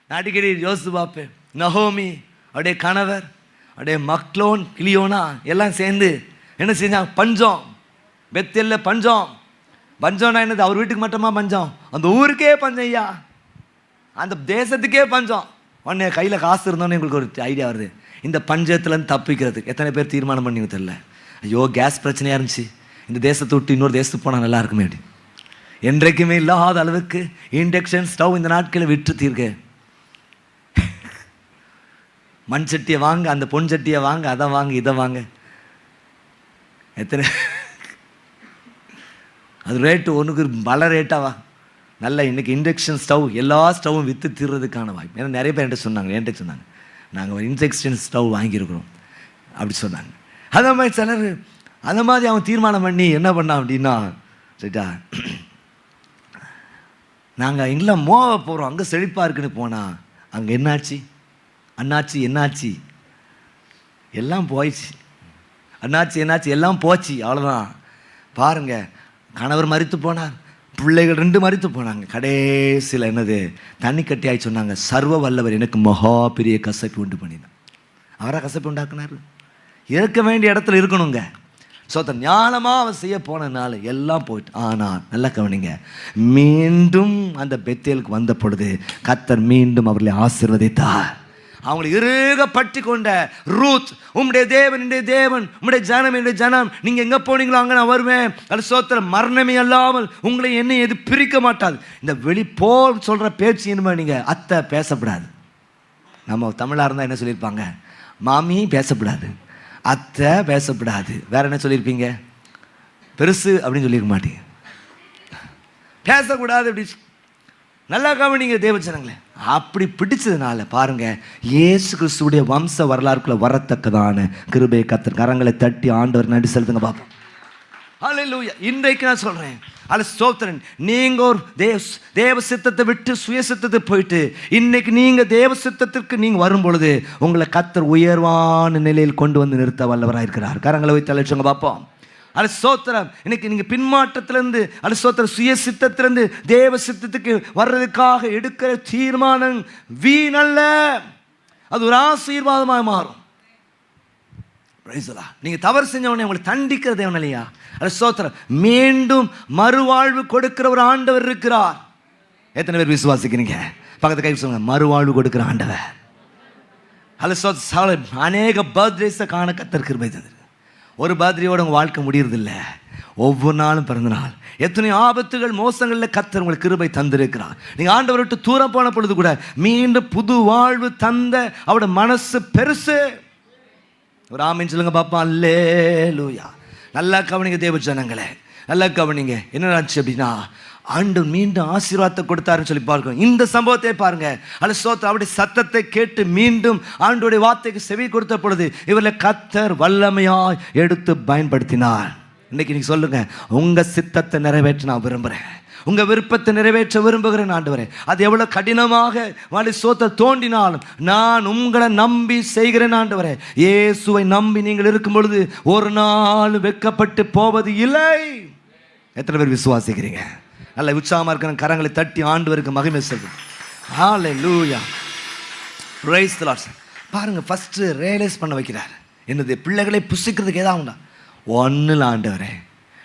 அடிக்கடி யோசித்து பார்ப்பேன். நகோமி அப்படியே கணவர், அப்படியே மக்லோன் கிளியோனா எல்லாம் சேர்ந்து என்ன செஞ்சாங்க? பஞ்சம், பெத்தேல்ல பஞ்சம், பஞ்சம்னா என்னது? அவர் வீட்டுக்கு மட்டுமா பஞ்சம்? அந்த ஊருக்கே பஞ்சம் ஐயா, அந்த தேசத்துக்கே பஞ்சம். உடனே கையில் காசு இருந்தோன்னே எங்களுக்கு ஒரு ஐடியா வருது, இந்த பஞ்சத்துலேருந்து தப்பிக்கிறதுக்கு எத்தனை பேர் தீர்மானம் பண்ணிங்க தெரியல. ஐயோ கேஸ் பிரச்சனையாக இருந்துச்சு, இந்த தேசத்தை விட்டு இன்னொரு தேசத்துக்கு போனால் நல்லா இருக்குமே அப்படி. என்றைக்குமே இல்லாத அளவுக்கு இண்டக்ஷன் ஸ்டவ் இந்த நாட்களில் விட்டு தீர்க்க. மண் சட்டியை வாங்க, அந்த பொன் சட்டியை வாங்க, அதை வாங்க, இதை வாங்க. எத்தனை அது ரேட்டு ஒன்றுக்கு பல ரேட்டாவா? நல்ல இன்றைக்கி இண்டக்ஷன் ஸ்டவ் எல்லா ஸ்டவ்வும் விற்று தீர்றதுக்கான வாய்ப்பு. ஏன்னா நிறைய பேர் என்கிட்ட சொன்னாங்க நாங்கள் ஒரு இண்டக்ஷன் ஸ்டவ் வாங்கியிருக்கிறோம் அப்படி சொன்னாங்க. அந்த மாதிரி சிலர் அந்த மாதிரி அவன் தீர்மானம் பண்ணி என்ன பண்ணான் அப்படின்னா, சரிட்டா நாங்கள் இல்லை மோவ போகிறோம், அங்கே செழிப்பாக இருக்குன்னு போனால் அங்கே என்னாச்சு அண்ணாச்சி, என்னாச்சு எல்லாம் போயிடுச்சு. அண்ணாச்சி என்னாச்சு எல்லாம் போச்சு, அவ்வளோதான். பாருங்கள், கணவர் மரித்து போனார், பிள்ளைகள் 2 மரித்து போனாங்க. கடைசியில் என்னது? தண்ணி கட்டியாகி சொன்னாங்க, சர்வ வல்லவர் எனக்கு மகா பெரிய கசப்பு உண்டு பண்ணினார். அவராக கசப்பு உண்டாக்குனார். இருக்க வேண்டிய இடத்துல இருக்கணுங்க. ஞானமாக அவன் செய்ய போனதுனால எல்லாம் போயிட்டு. ஆனால் நல்லா கவனிங்க, மீண்டும் அந்த பெத்தேலுக்கு வந்த பொழுது கர்த்தர் மீண்டும் அவர்களை ஆசீர்வதித்தார். அவங்களை இறுக பற்றி கொண்ட ரூத், உம்முடைய தேவன் என்னுடைய தேவன், உம்முடைய ஜனம் என்னுடைய ஜனம், நீங்கள் எங்கே போனீங்களோ அங்கே நான் வருவேன். அது சோத்திரம், மரணமே அல்லாமல் உங்களை என்ன எது பிரிக்க மாட்டாது. இந்த வெளிப்போல் சொல்கிற பேச்சு இனிமே நீங்கள் அத்தை பேசப்படாது. நம்ம தமிழாக இருந்தால் என்ன சொல்லியிருப்பாங்க? மாமி பேசப்படாது, அத்தை பேசப்படாது, வேற என்ன சொல்லியிருப்பீங்க? பெருசு அப்படின்னு சொல்லியிருக்க மாட்டீங்க. பேசக்கூடாது அப்படி. நல்லா கவனிங்க தேவஜனங்களே. அப்படி பிடிச்சதுனால பாருங்க, இயேசு கிறிஸ்துடைய வம்ச வரலாறுக்குள்ள வரத்தக்கதான கிருபை கர்த்தர் கரங்களை தட்டி ஆண்டவர் நன்றி செலுத்துங்க பார்ப்போம். ஹல்லேலூயா. இன்றைக்கு நான் சொல்றேன், அல்ல ஸ்தோத்திரன், நீங்க ஒரு தேவ சித்தத்தை விட்டு சுய சித்தத்தை போயிட்டு இன்னைக்கு நீங்க தேவ சித்தத்திற்கு நீங்க வரும் பொழுது உங்களை கர்த்தர் உயர்வான நிலையில் கொண்டு வந்து நிறுத்த வல்லவராயிருக்கிறார். கரங்களை வைத்து அழைச்சுங்க பார்ப்போம். அது ஸ்தோத்திரம். இன்னைக்கு நீங்கள் பின்மாற்றத்திலேருந்து அது ஸ்தோத்திரம் சுய சித்தத்திலேருந்து தேவ சித்தத்துக்கு வர்றதுக்காக எடுக்கிற தீர்மானம் வீணல்ல, அது ஒரு ஆசீர்வாதமாக மாறும். நீங்கள் தவறு செஞ்சவனே உங்களை தண்டிக்கிற தேவன் இல்லையா? அது ஸ்தோத்திரம். மீண்டும் மறுவாழ்வு கொடுக்கிற ஒரு ஆண்டவர் இருக்கிறார். எத்தனை பேர் விசுவாசிக்கிறீங்க? பக்கத்து கை சொல்லுங்க, மறுவாழ்வு கொடுக்கிற ஆண்டவர். அது ஸ்தோத்திரம். அநேக பர்த்டேஸை காண கர்த்தர் கிருபை தந்தது. ஒரு பர்த்டேயோட உங்கள் வாழ்க்கை முடியறதில்லை, ஒவ்வொரு நாளும் பிறந்த நாள். எத்தனை ஆபத்துகள் மோசங்களில் கர்த்தர் உங்களுக்கு கிருபை தந்திருக்கிறார். நீங்கள் ஆண்டவரை விட்டு தூரம் போன பொழுது கூட மீண்டும் புது வாழ்வு தந்த அவரோட மனசு பெருசு. ஒரு ஆமீன் சொல்லுங்க பாப்பா. அல்லேலூயா. நல்லா கவனிங்க தேவ ஜனங்களே, நல்லா கவனிங்க. என்ன ஆச்சு அப்படின்னா, ஆண்டு மீண்டும் ஆசீர்வாதத்தை கொடுத்தாருன்னு சொல்லி பார்க்கணும். இந்த சம்பவத்தை பாருங்க. அல்ல ஸ்தோத்திரம். அவருடைய சத்தத்தை கேட்டு மீண்டும் ஆண்டோடைய வார்த்தைக்கு செவி கொடுத்த பொழுது இவர்களை கர்த்தர் வல்லமையாய் எடுத்து பயன்படுத்தினார். இன்னைக்கு நீங்க சொல்லுங்க, உங்க சித்தத்தை நிறைவேற்ற நான் விரும்புகிறேன், உங்க விருப்பத்தை நிறைவேற்ற விரும்புகிறேன் ஆண்டவரே. அது எவ்வளவு கடினமாக சோத்த தோண்டினாலும் நான் உங்களை நம்பி செய்கிறேன் ஆண்டவரே. இயேசுவை நம்பி நீங்கள் இருக்கும் பொழுது ஒரு நாள் வெட்கப்பட்டு போவது இல்லை. எத்தனை பேர் விசுவாசிக்கிறீங்க? நல்ல உற்சாகமாக இருக்கிற கரங்களை தட்டி ஆண்டவருக்கு மகிமை சொல்லுங்க. ஹல்லேலூயா. Praise the lord. பாருங்க, ஃபர்ஸ்ட் ரியலைஸ் பண்ண வைக்கிறார். என்னது? பிள்ளைகளை புசிக்கிறதுக்கு ஏதாவது உண்டா? ஒன்றும் இல்லை ஆண்டவரே.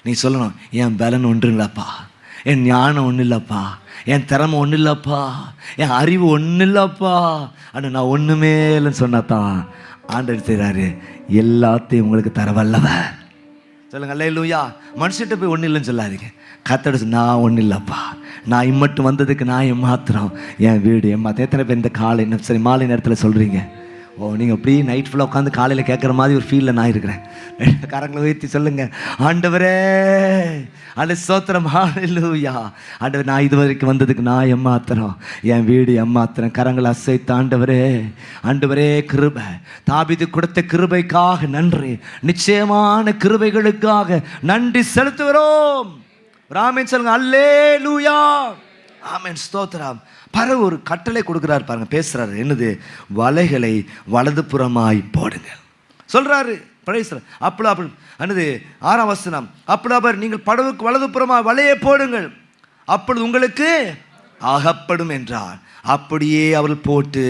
நீ சொல்லணும், என் பலன் ஒன்றும் இல்லைப்பா, என் ஞானம் ஒன்றும் இல்லைப்பா, என் திறமை ஒன்றும் இல்லைப்பா, என் அறிவு ஒன்றும் இல்லைப்பா, ஆனால் நான் ஒன்றுமே இல்லைன்னு சொன்னாதான் ஆண்டவர் செய்கிறாரு, எல்லாத்தையும் உங்களுக்கு தர வல்லவர். சொல்லுங்க அல்லேலூயா. மனுஷிட்ட போய் ஒன்றும் இல்லைன்னு சொல்லாதீங்க. கர்த்தர் நான் ஒன்றும் இல்லைப்பா, நான் இம்மட்டும் வந்ததுக்கு நான் மாத்திரம் என் வீடு எத்தனை பேர் இந்த காலை சரி மாலை நேரத்தில் சொல்கிறீங்க? ஓ, நீங்கள் அப்படியே நைட் ஃபுல்லாக உட்காந்து காலையில் கேட்குற மாதிரி ஒரு ஃபீலில் நான் இருக்கிறேன். கரங்களை உயர்த்தி சொல்லுங்கள், ஆண்டவரே அல்ல ஸ்தோத்திரம். ஹல்லேலூயா. ஆண்டவர், நான் இது வரைக்கும் வந்ததுக்கு நான் எம்மாத்திரம், என் வீடு எம்மாத்திரம். கரங்களை அசைத்து ஆண்டவரே, ஆண்டவரே கிருபை, தாவீது கொடுத்த கிருபைக்காக நன்றி, நிச்சயமான கிருபைகளுக்காக நன்றி செலுத்துகிறோம். ஆமென் சொல்லுங்க. அல்லேலூயா. ஆமென் ஸ்தோத்திரம். பரவ ஒரு கட்டளை கொடுக்குறாரு பாருங்க, பேசுறாரு. என்னது? வலைகளை வலதுபுறமாய் போடுங்க சொல்றாரு. அப்படி என்னது? 6ஆம் வசனம். அப்படி நீங்கள் படவுக்கு வலதுபுறமாய் வலையை போடுங்கள், அப்பொழுது உங்களுக்கு அகப்படும் என்றார். அப்படியே அவர்கள் போட்டு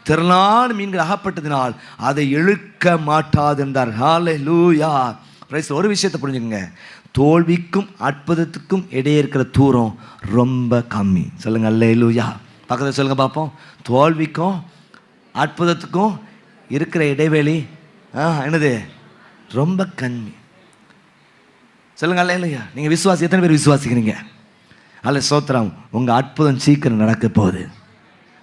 திரளான மீன்கள் அகப்பட்டதினால் அதை இழுக்க மாட்டாது என்றார். ஹல்லேலூயா. ஒரு விஷயத்தை புரிஞ்சுக்கங்க, தோல்விக்கும் அற்புதத்துக்கும் இடையே இருக்கிற தூரம் ரொம்ப கம்மி. சொல்லுங்க அல்லேலூயா. பக்கத்தில் சொல்லுங்க பார்ப்போம். தோல்விக்கும் அற்புதத்துக்கும் இருக்கிற இடைவெளி என்னது? ரொம்ப கம்மி. சொல்லுங்க அல்லேலூயா. நீங்கள் விசுவாசி எத்தனை பேர் விசுவாசிக்கிறீங்க? அல்ல சோத்திரம். உங்கள் அற்புதம் சீக்கிரம் நடக்க போகுது.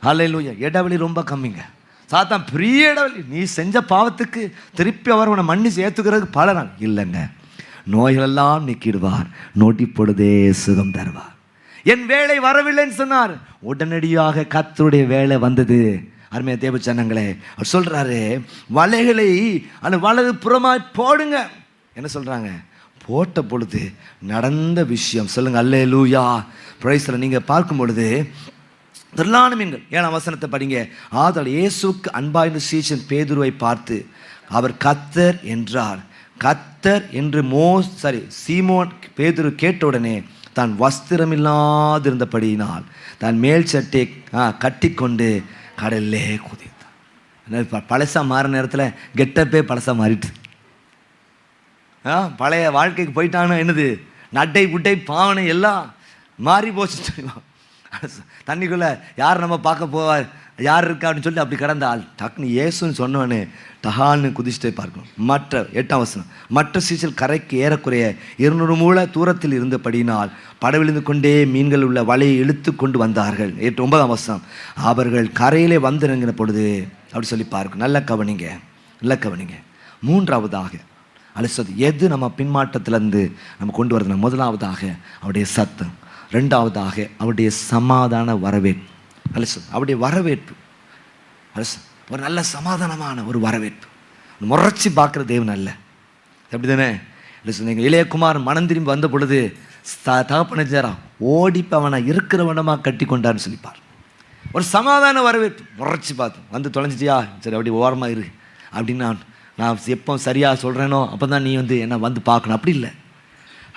அல்லேலூயா. இடைவெளி ரொம்ப கம்மிங்க. சாத்தான் பெரிய இடைவெளி. நீ செஞ்ச பாவத்துக்கு திருப்பி அவர் உன்னை மன்னிச்சு ஏற்றுக்கிறதுக்கு பல நாள் இல்லைங்க. நோய்களெல்லாம் நீக்கிடுவார், நோட்டி பொழுதே சுகம் தருவார். என் வேலை வரவில்லைன்னு சொன்னார், உடனடியாக கர்த்தருடைய வேலை வந்தது. அருமையா தேவ ஜனங்களே, அவர் சொல்றாரு, வலைகளை அந்த வலது புறமாய் போடுங்க. என்ன சொல்றாங்க? போட்ட பொழுது நடந்த விஷயம். சொல்லுங்க அல்லேலூயா. பிரைஸ்ல நீங்க பார்க்கும் பொழுது திரளான மீன்கள். 7ஆம் வசனத்தை படிங்க. ஆதலால் இயேசுவுக்கு அன்பாய்ந்த சீஷன் பேதுருவை பார்த்து அவர் கர்த்தர் என்றார். கர்த்தர் என்று சீமோன் பேதுரு கேட்டவுடனே தான் வஸ்திரம் இல்லாதிருந்தபடியினால் தான் மேல் சட்டை கட்டிக்கொண்டு கடல்லே குதித்தான். பழசா மாற நேரத்தில் கெட்டப்பே பழசா மாறிட்டு பழைய வாழ்க்கைக்கு போயிட்டானு என்னது? நட்டை புட்டை பாவனை எல்லாம் மாறி போச்சு. தண்ணிக்குள்ளே யார் நம்ம பார்க்க போவார், யார் இருக்கா அப்படின்னு சொல்லி அப்படி கடந்த ஆள் டக்குன்னு இயேசுன்னு சொன்னோன்னு டஹான்னு குதிச்சுட்டே பார்க்கணும். 8ஆம் வசனம். மற்ற சீசல் கரைக்கு ஏறக்குறைய 200 மூல தூரத்தில் இருந்தபடியினால் படவிழுந்து கொண்டே மீன்கள் உள்ள வலையை இழுத்து கொண்டு வந்தார்கள். 9ஆம் வசனம். அவர்கள் கரையிலே வந்திறங்கின பொழுது அப்படி சொல்லி பார்க்கணும். நல்ல கவனிங்க, நல்ல கவனிங்க. 3ஆவதாக அலிசது எது நம்ம பின்மாற்றத்திலேருந்து நம்ம கொண்டு வரதுனா, முதலாவதாக அவருடைய சத்தம், 2ஆவதாக அவருடைய சமாதான வரவேற்பு. அலிசது அவருடைய வரவேற்பு ஒரு நல்ல சமாதானமான ஒரு வரவேற்பு. முறைச்சி பார்க்குற தேவன் அல்ல. எப்படி தானே? நீங்கள் இளையகுமார் மனம் திரும்பி வந்த பொழுது தகப்பனச்சாரா ஓடிப்ப அவனை இருக்கிறவனமாக கட்டி கொண்டான்னு சொல்லிப்பார். ஒரு சமாதான வரவேற்பு. முறைச்சி பார்த்து வந்து தொலைஞ்சிட்டியா, சரி அப்படி ஓரமாக இரு அப்படின்னு நான் எப்போ சரியாக சொல்கிறேனோ அப்போ தான் நீ என்னை வந்து பார்க்கணும். அப்படி இல்லை.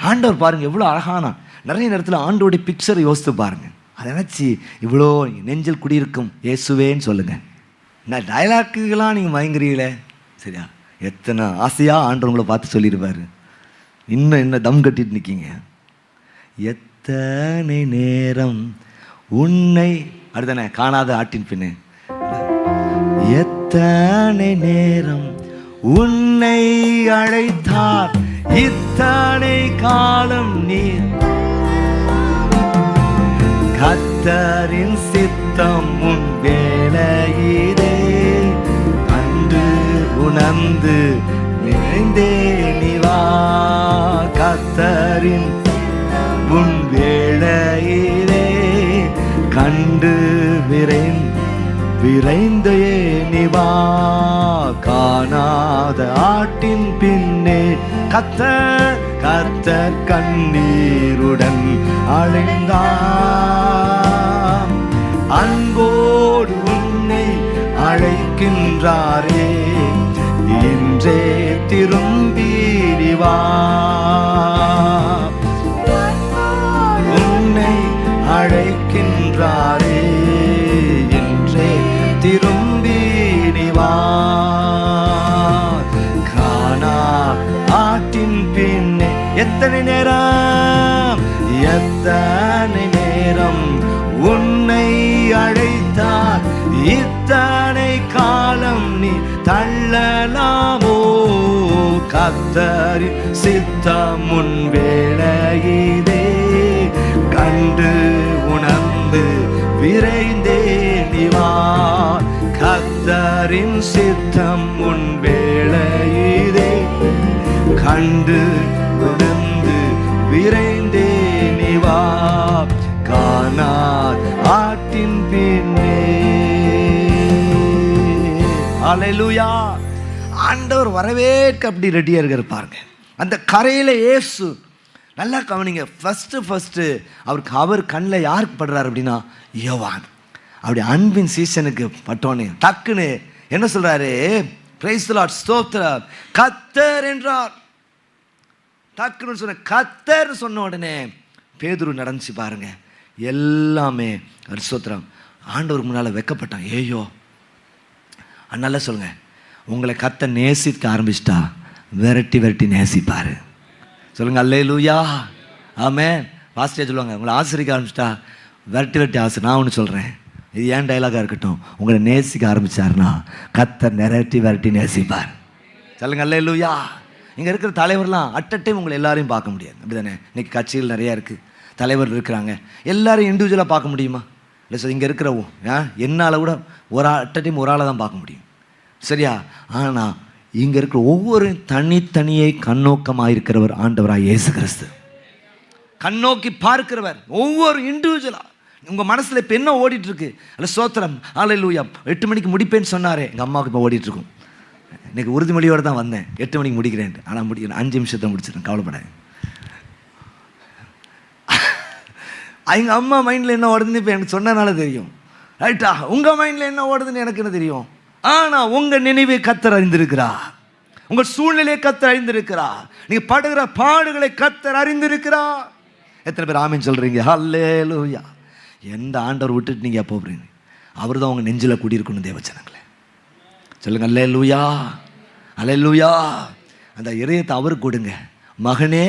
ஆண்டவர் பாருங்கள் எவ்வளோ அழகானா. நிறைய நேரத்தில் ஆண்டோடைய பிக்சரை யோசித்து பாருங்கள். அதை நினச்சி இவ்வளோ நெஞ்சில் குடியிருக்கும் இயேசுவேன்னு சொல்லுங்கள். நான் டயலாக்குகளாம் நீங்கள் மயங்குறீங்களே, சரியா? எத்தனை ஆசையாக ஆண்டவர் உங்களை பார்த்து சொல்லியிருப்பார். இன்னும் என்ன தம் கட்டிட்டு நிற்கீங்க? எத்தனை நேரம் உன்னை அடுத்தானே காணாத ஆட்டின் பின்னு, எத்தனை நேரம் உன்னை அழைத்தார், இத்தனை காலம் நீர் கர்த்தரின் சித்தம் உன் வேலையிலே கண்டு உணர்ந்து நிறைந்தே நிவா. கர்த்தரின் உன் வேலையிலே கண்டு விரைந்தே நிவா. காணாத ஆட்டின் பின்னே கர்த்தர் கண்ணீருடன் அழைந்தார். அன்போடு உன்னை அழைக்கின்றாரே, இன்றே திரும்பி வா. உன்னை அழைக்கின்றாரே, இன்றே திரும்பி வா. காணா ஆட்டின் பின்னே எத்தனை நேரம், எத்தனை நேரம் உன்னை அழைத்தார், இத்தனை காலம் நீ தள்ளலாமோ. கர்த்தரின் சித்தம் உன் வேளையிலே கண்டு உணர்ந்து விரைந்தே நிவா. கர்த்தரின் சித்தம் உன் வேளையிலே கண்டு உணர்ந்து விரைந்தே நிவா. காணார் ஆட்டின் பின்னே. அல்லேலூயா. ஆண்டவர் வரவேற்க அப்படி ரெடியாக இருக்கிற பாருங்க. அந்த கரையில் இயேசு நல்லா கவனிங்க. ஃபஸ்ட்டு அவர் கண்ணில் யாருக்கு படுறாரு அப்படின்னா யோவான். அப்படி அன்பின் சீசனுக்கு பட்டோன்னு டக்குன்னு என்ன சொல்றாரு? பிரைஸ் தி லார்ட், ஸ்தோத்திரம், கர்த்தர் என்றார். டக்குன்னு சொன்ன கர்த்தர் சொன்ன உடனே பேதுரு நடந்துச்சு பாருங்க. எல்லாமே ஸ்தோத்திரம். ஆண்டவருக்கு முன்னால் வெக்கப்பட்டான். ஏயோ அதனால சொல்லுங்க, உங்களை கர்த்தர் நேசிக்க ஆரம்பிச்சிட்டா விரட்டி நேசிப்பாரு. சொல்லுங்க அல்லேலூயா. ஆமென். பாஸ்டர் சொல்லுவாங்க, உங்களை ஆசிரிக்க ஆரம்பிச்சிட்டா விரட்டி ஆசை. நான் ஒன்று சொல்கிறேன், இது ஏன் டைலாகாக இருக்கட்டும், உங்களை நேசிக்க ஆரம்பித்தார்னா கர்த்தர் விரட்டி நேசிப்பார். சொல்லுங்க அல்லேலூயா. இங்கே இருக்கிற தலைவர்லாம் டைம் உங்களை எல்லாரையும் பார்க்க முடியாது, அப்படி தானே? இன்றைக்கி கட்சிகள் நிறையா இருக்குது, தலைவர் இருக்கிறாங்க, எல்லாரையும் இண்டிவிஜுவலாக பார்க்க முடியுமா? இல்லை சார், இங்கே இருக்கிற என்னால் கூட டைம் ஒரு ஆளை தான் பார்க்க முடியும், சரியா? ஆனால் இங்கே இருக்கிற ஒவ்வொரு தனித்தனியை கண்ணோக்கமாக இருக்கிறவர் ஆண்டவராக இயேசு கிறிஸ்து. கண்ணோக்கி பார்க்கிறவர் ஒவ்வொரு இண்டிவிஜுவலாக. உங்கள் மனசில் இப்போ என்ன ஓடிட்டுருக்கு? அல்ல சோத்திரம் அல்லேலூயா. 8 மணிக்கு முடிப்பேன்னு சொன்னாரே, எங்கள் அம்மாவுக்கு இப்போ ஓடிட்டுருக்கும். இன்றைக்கி உறுதிமொழியோடு தான் வந்தேன், 8 மணிக்கு முடிக்கிறேன். ஆனால் முடிக்கிறேன், 5 நிமிஷத்தை முடிச்சிடறேன், கவலைப்படாது. எங்கள் அம்மா மைண்டில் என்ன ஓடுதுன்னு இப்போ எனக்கு சொன்னனால தெரியும், ரைட்டா? உங்கள் மைண்டில் என்ன ஓடுதுன்னு எனக்கு என்ன தெரியும்? ஆனால் உங்கள் நினைவை கர்த்தர் அறிந்திருக்கிறா, உங்கள் சூழ்நிலையை கர்த்தர் அறிந்திருக்கிறா, நீங்கள் படுகிற பாடுகளை கர்த்தர் அறிந்திருக்கிறா. எத்தனை பேர் ஆமீன் சொல்கிறீங்க? அல்லேலூயா. எந்த ஆண்டவர் விட்டுட்டு நீங்கள் எப்போ போகிறீங்க? அவர் தான் உங்கள் நெஞ்சில் குடியிருக்கணும் தேவச்சனங்களே. சொல்லுங்க அல்லேலூயா, அல்லேலூயா. அந்த இதயத்தை அவருக்கு கொடுங்க. மகனே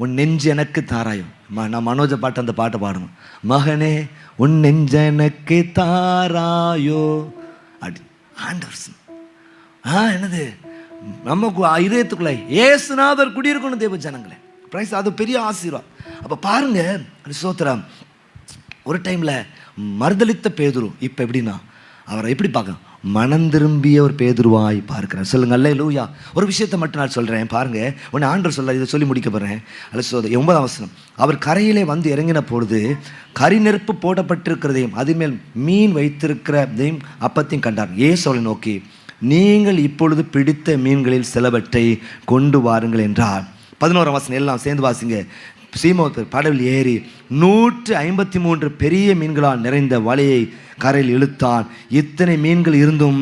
உன் நெஞ்சு எனக்கு தாராயும். நான் மனோஜ பாட்டு அந்த பாட்டை பாடணும். மகனே உன் நெஞ்ச எனக்கு தாராயோ அப்படி ஆண்டவர் என்னது நமக்கு இதயத்துக்குள்ளே ஏசுநாதர் குடியிருக்கணும் தேவ ஜனங்களே. பிரைஸ், அது பெரிய ஆசீர்வாதம். அப்போ பாருங்க சோத்திரம், ஒரு டைமில் மறுதலித்த பேதுரு இப்போ எப்படின்னா அவரை எப்படி பார்க்க மனம் திரும்பிய ஒரு பேதுருவாய் பார்க்கிறேன். சொல்லுங்க அல்லேலூயா. ஒரு விஷயத்தை மட்டும் நான் சொல்கிறேன் பாருங்க. உன்னை ஆண்டவர் சொல்ல, இதை சொல்லி முடிக்க போகிறேன். அல்ல 9ஆம் வசனம். அவர் கரையிலே வந்து இறங்கின பொழுது கரி நெருப்பு போடப்பட்டிருக்கிறதையும் அதுமேல் மீன் வைத்திருக்கிறதையும் அப்பத்தையும் கண்டார். இயேசு அவரை நோக்கி, நீங்கள் இப்பொழுது பிடித்த மீன்களில் சிலவற்றை கொண்டு வாருங்கள் என்றார். 11ஆம் வசனம் எல்லாம் சேர்ந்து வாசிங்க. சீமோன் படவில் ஏறி 153 பெரிய மீன்களால் நிறைந்த வலையை கரையில் இழுத்தான். இத்தனை மீன்கள் இருந்தும்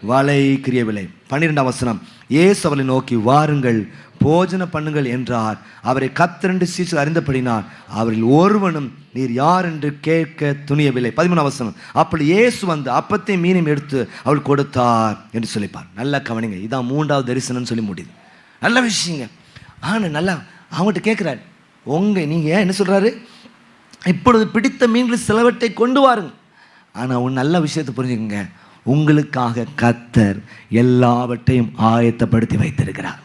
வலை கிரியவில்லை. 12ஆம் வசனம். இயேசு அவரை நோக்கி, வாருங்கள் போஜன பண்ணுங்கள் என்றார். அவரை 12 சீஷர்கள் அறிந்தபடினார். அவரில் ஒருவனும் நீர் யார் என்று கேட்க துணியவில்லை. 13ஆம் வசனம். அப்படி இயேசு வந்து அப்பத்தை மீனையும் எடுத்து அவள் கொடுத்தார் என்று சொல்லிப்பார். நல்லா கவனிங்க, இதான் 3வது தரிசனம்னு சொல்லி முடியுது. நல்ல விஷயங்க. ஆனால் நல்லா அவங்ககிட்ட கேட்குறாரு, நீங்கள் என்ன சொல்கிறாரு? இப்பொழுது பிடித்த மீன்கள் சிலவற்றை கொண்டு வாருங்க. ஆனால் நல்ல விஷயத்தை புரிஞ்சுக்கங்க, உங்களுக்காக கர்த்தர் எல்லாவற்றையும் ஆயத்தப்படுத்தி வைத்திருக்கிறார்.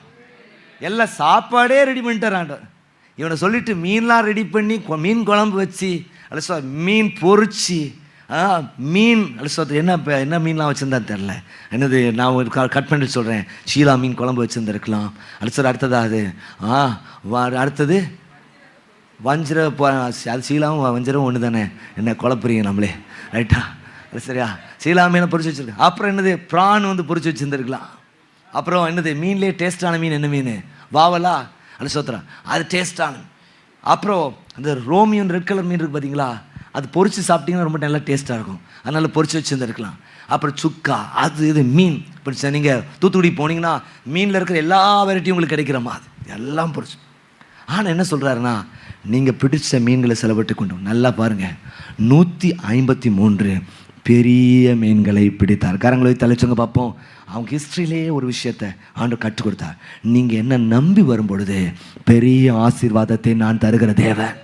எல்லாம் சாப்பாடே ரெடி பண்ணிட்டார். இவனை சொல்லிட்டு மீன்லாம் ரெடி பண்ணி மீன் குழம்பு வச்சு அல்ல மீன் பொறிச்சு மீன் அல்ல என்ன மீன்லாம் வச்சுருந்தான்னு தெரில. என்னது நான் ஒரு கட் பண்ணிட்டு சொல்கிறேன். ஷீலா மீன் குழம்பு வச்சுருந்துருக்கலாம். அல்ல அடுத்தது அடுத்தது வஞ்சிர. அது சீலாவும் வஞ்சிரம் ஒன்று தானே, என்ன குழப்புறீங்க நம்மளே, ரைட்டா? அது சரியா? சீலா மீனை பொறிச்சு வச்சுருக்கேன். அப்புறம் என்னது ப்ரான் வந்து பொறிச்சு வச்சுருந்துருக்கலாம். அப்புறம் என்னது மீன்லேயே டேஸ்டான மீன் என்ன மீன்? வாவலா அல்ல சோத்திரம், அது டேஸ்டான. அப்புறம் அந்த ரோமியோன் ரெட் கலர் மீன் இருக்குது பார்த்தீங்களா, அது பொறிச்சு சாப்பிட்டீங்கன்னா ரொம்ப நல்லா டேஸ்ட்டாக இருக்கும், அதனால் பொறிச்சு வச்சுருந்துருக்கலாம். அப்புறம் சுக்கா, அது இது மீன் பிடிச்ச. நீங்கள் தூத்துக்குடி போனீங்கன்னா மீனில் இருக்கிற எல்லா வெரைட்டியும் உங்களுக்கு கிடைக்கிற மாதிரி எல்லாம் பொறிச்சு. ஆனால் என்ன சொல்கிறாருன்னா, நீங்கள் பிடிச்ச மீன்களை செலவிட்டு கொண்டு நல்லா பாருங்கள், 153 பெரிய மீன்களை பிடித்தார். கரங்களை தலைச்சவங்க பார்ப்போம். அவங்க ஹிஸ்ட்ரியிலே ஒரு விஷயத்தை ஆண்டவர் கற்றுக் கொடுத்தார். நீங்கள் என்ன நம்பி வரும் பொழுது பெரிய ஆசீர்வாதத்தை நான் தருகிற தேவன்.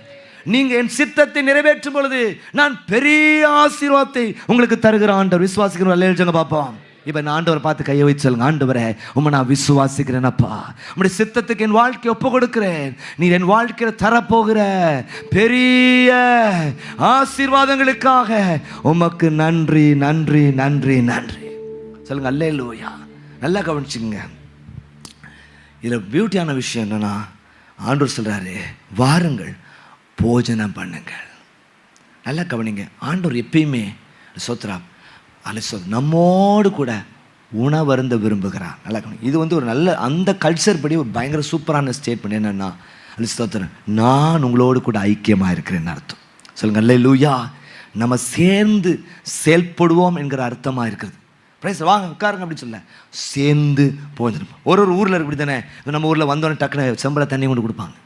நீங்கள் என் சித்தத்தை நிறைவேற்றும் பொழுது நான் பெரிய ஆசீர்வாதத்தை உங்களுக்கு தருகிற ஆண்டவர். விசுவாசிக்கிறோம் அல்லேலூயா பார்ப்போம். இப்போ நான் ஆண்டவரை பார்த்து கையை வச்சு சொல்லுங்க, ஆண்டவரே உம்மை நான் விசுவாசிக்கிறேனப்பா, உம்முடைய சித்தத்துக்கு என் வாழ்க்கையை ஒப்பு கொடுக்கிறேன். நீர் என் வாழ்க்கையில் தரப்போகிற பெரிய ஆசீர்வாதங்களுக்காக உமக்கு நன்றி நன்றி நன்றி நன்றி சொல்லுங்க. அல்லேலூயா. நல்லா கவனிச்சுங்க. இதில் பியூட்டியான விஷயம் என்னன்னா, ஆண்டவர் சொல்கிறாரு, வாருங்கள் போஜனம் பண்ணுங்கள். நல்லா கவனிங்க. ஆண்டவர் எப்பயுமே சோத்ரா நம்மோடு கூட உணவருந்த விரும்புகிறார். நல்லா கவனிங்க. இது வந்து ஒரு நல்ல அந்த கல்ச்சர் படி ஒரு பயங்கர சூப்பரான ஸ்டேட்மெண்ட். என்னென்னா சோத்திரம், நான் உங்களோடு கூட ஐக்கியமாக இருக்கிறேன்னு அர்த்தம். சொல்லுங்க அல்லேலூயா. நம்ம சேர்ந்து செயல்படுவோம் என்கிற அர்த்தமாக இருக்கிறது. பிரைஸ், வாங்க உட்காருங்க அப்படின்னு சொல்ல சேர்ந்து போஞ்சிடும். ஒரு ஊரில் இப்படி தானே, நம்ம ஊரில் வந்தோடனே டக்குன்னு செம்பளை தண்ணி கொண்டு கொடுப்பாங்க.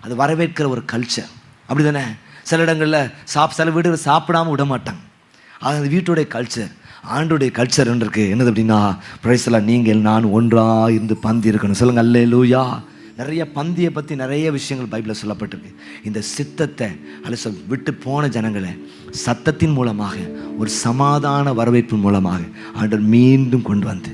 அது வரவேற்கிற ஒரு கல்ச்சர், அப்படி தானே? சில இடங்களில் சில வீடுகள் சாப்பிடாமல் விட மாட்டாங்க. அது வீட்டுடைய கல்ச்சர். ஆண்டுடைய கல்ச்சர் ஒன்று இருக்குது. என்னது அப்படின்னா, பிரைஸ்லாம் நீங்கள் நான் ஒன்றாக இருந்து பந்தி இருக்கணும். சொல்லுங்கள் அல்லேலூயா. நிறைய பந்தியை பற்றி நிறைய விஷயங்கள் பைபிளில் சொல்லப்பட்டிருக்கு. இந்த சித்தத்தை விட்டு போன ஜனங்களை சத்தத்தின் மூலமாக ஒரு சமாதான வரவேற்பின் மூலமாக ஆண்டவர் மீண்டும் கொண்டு வந்து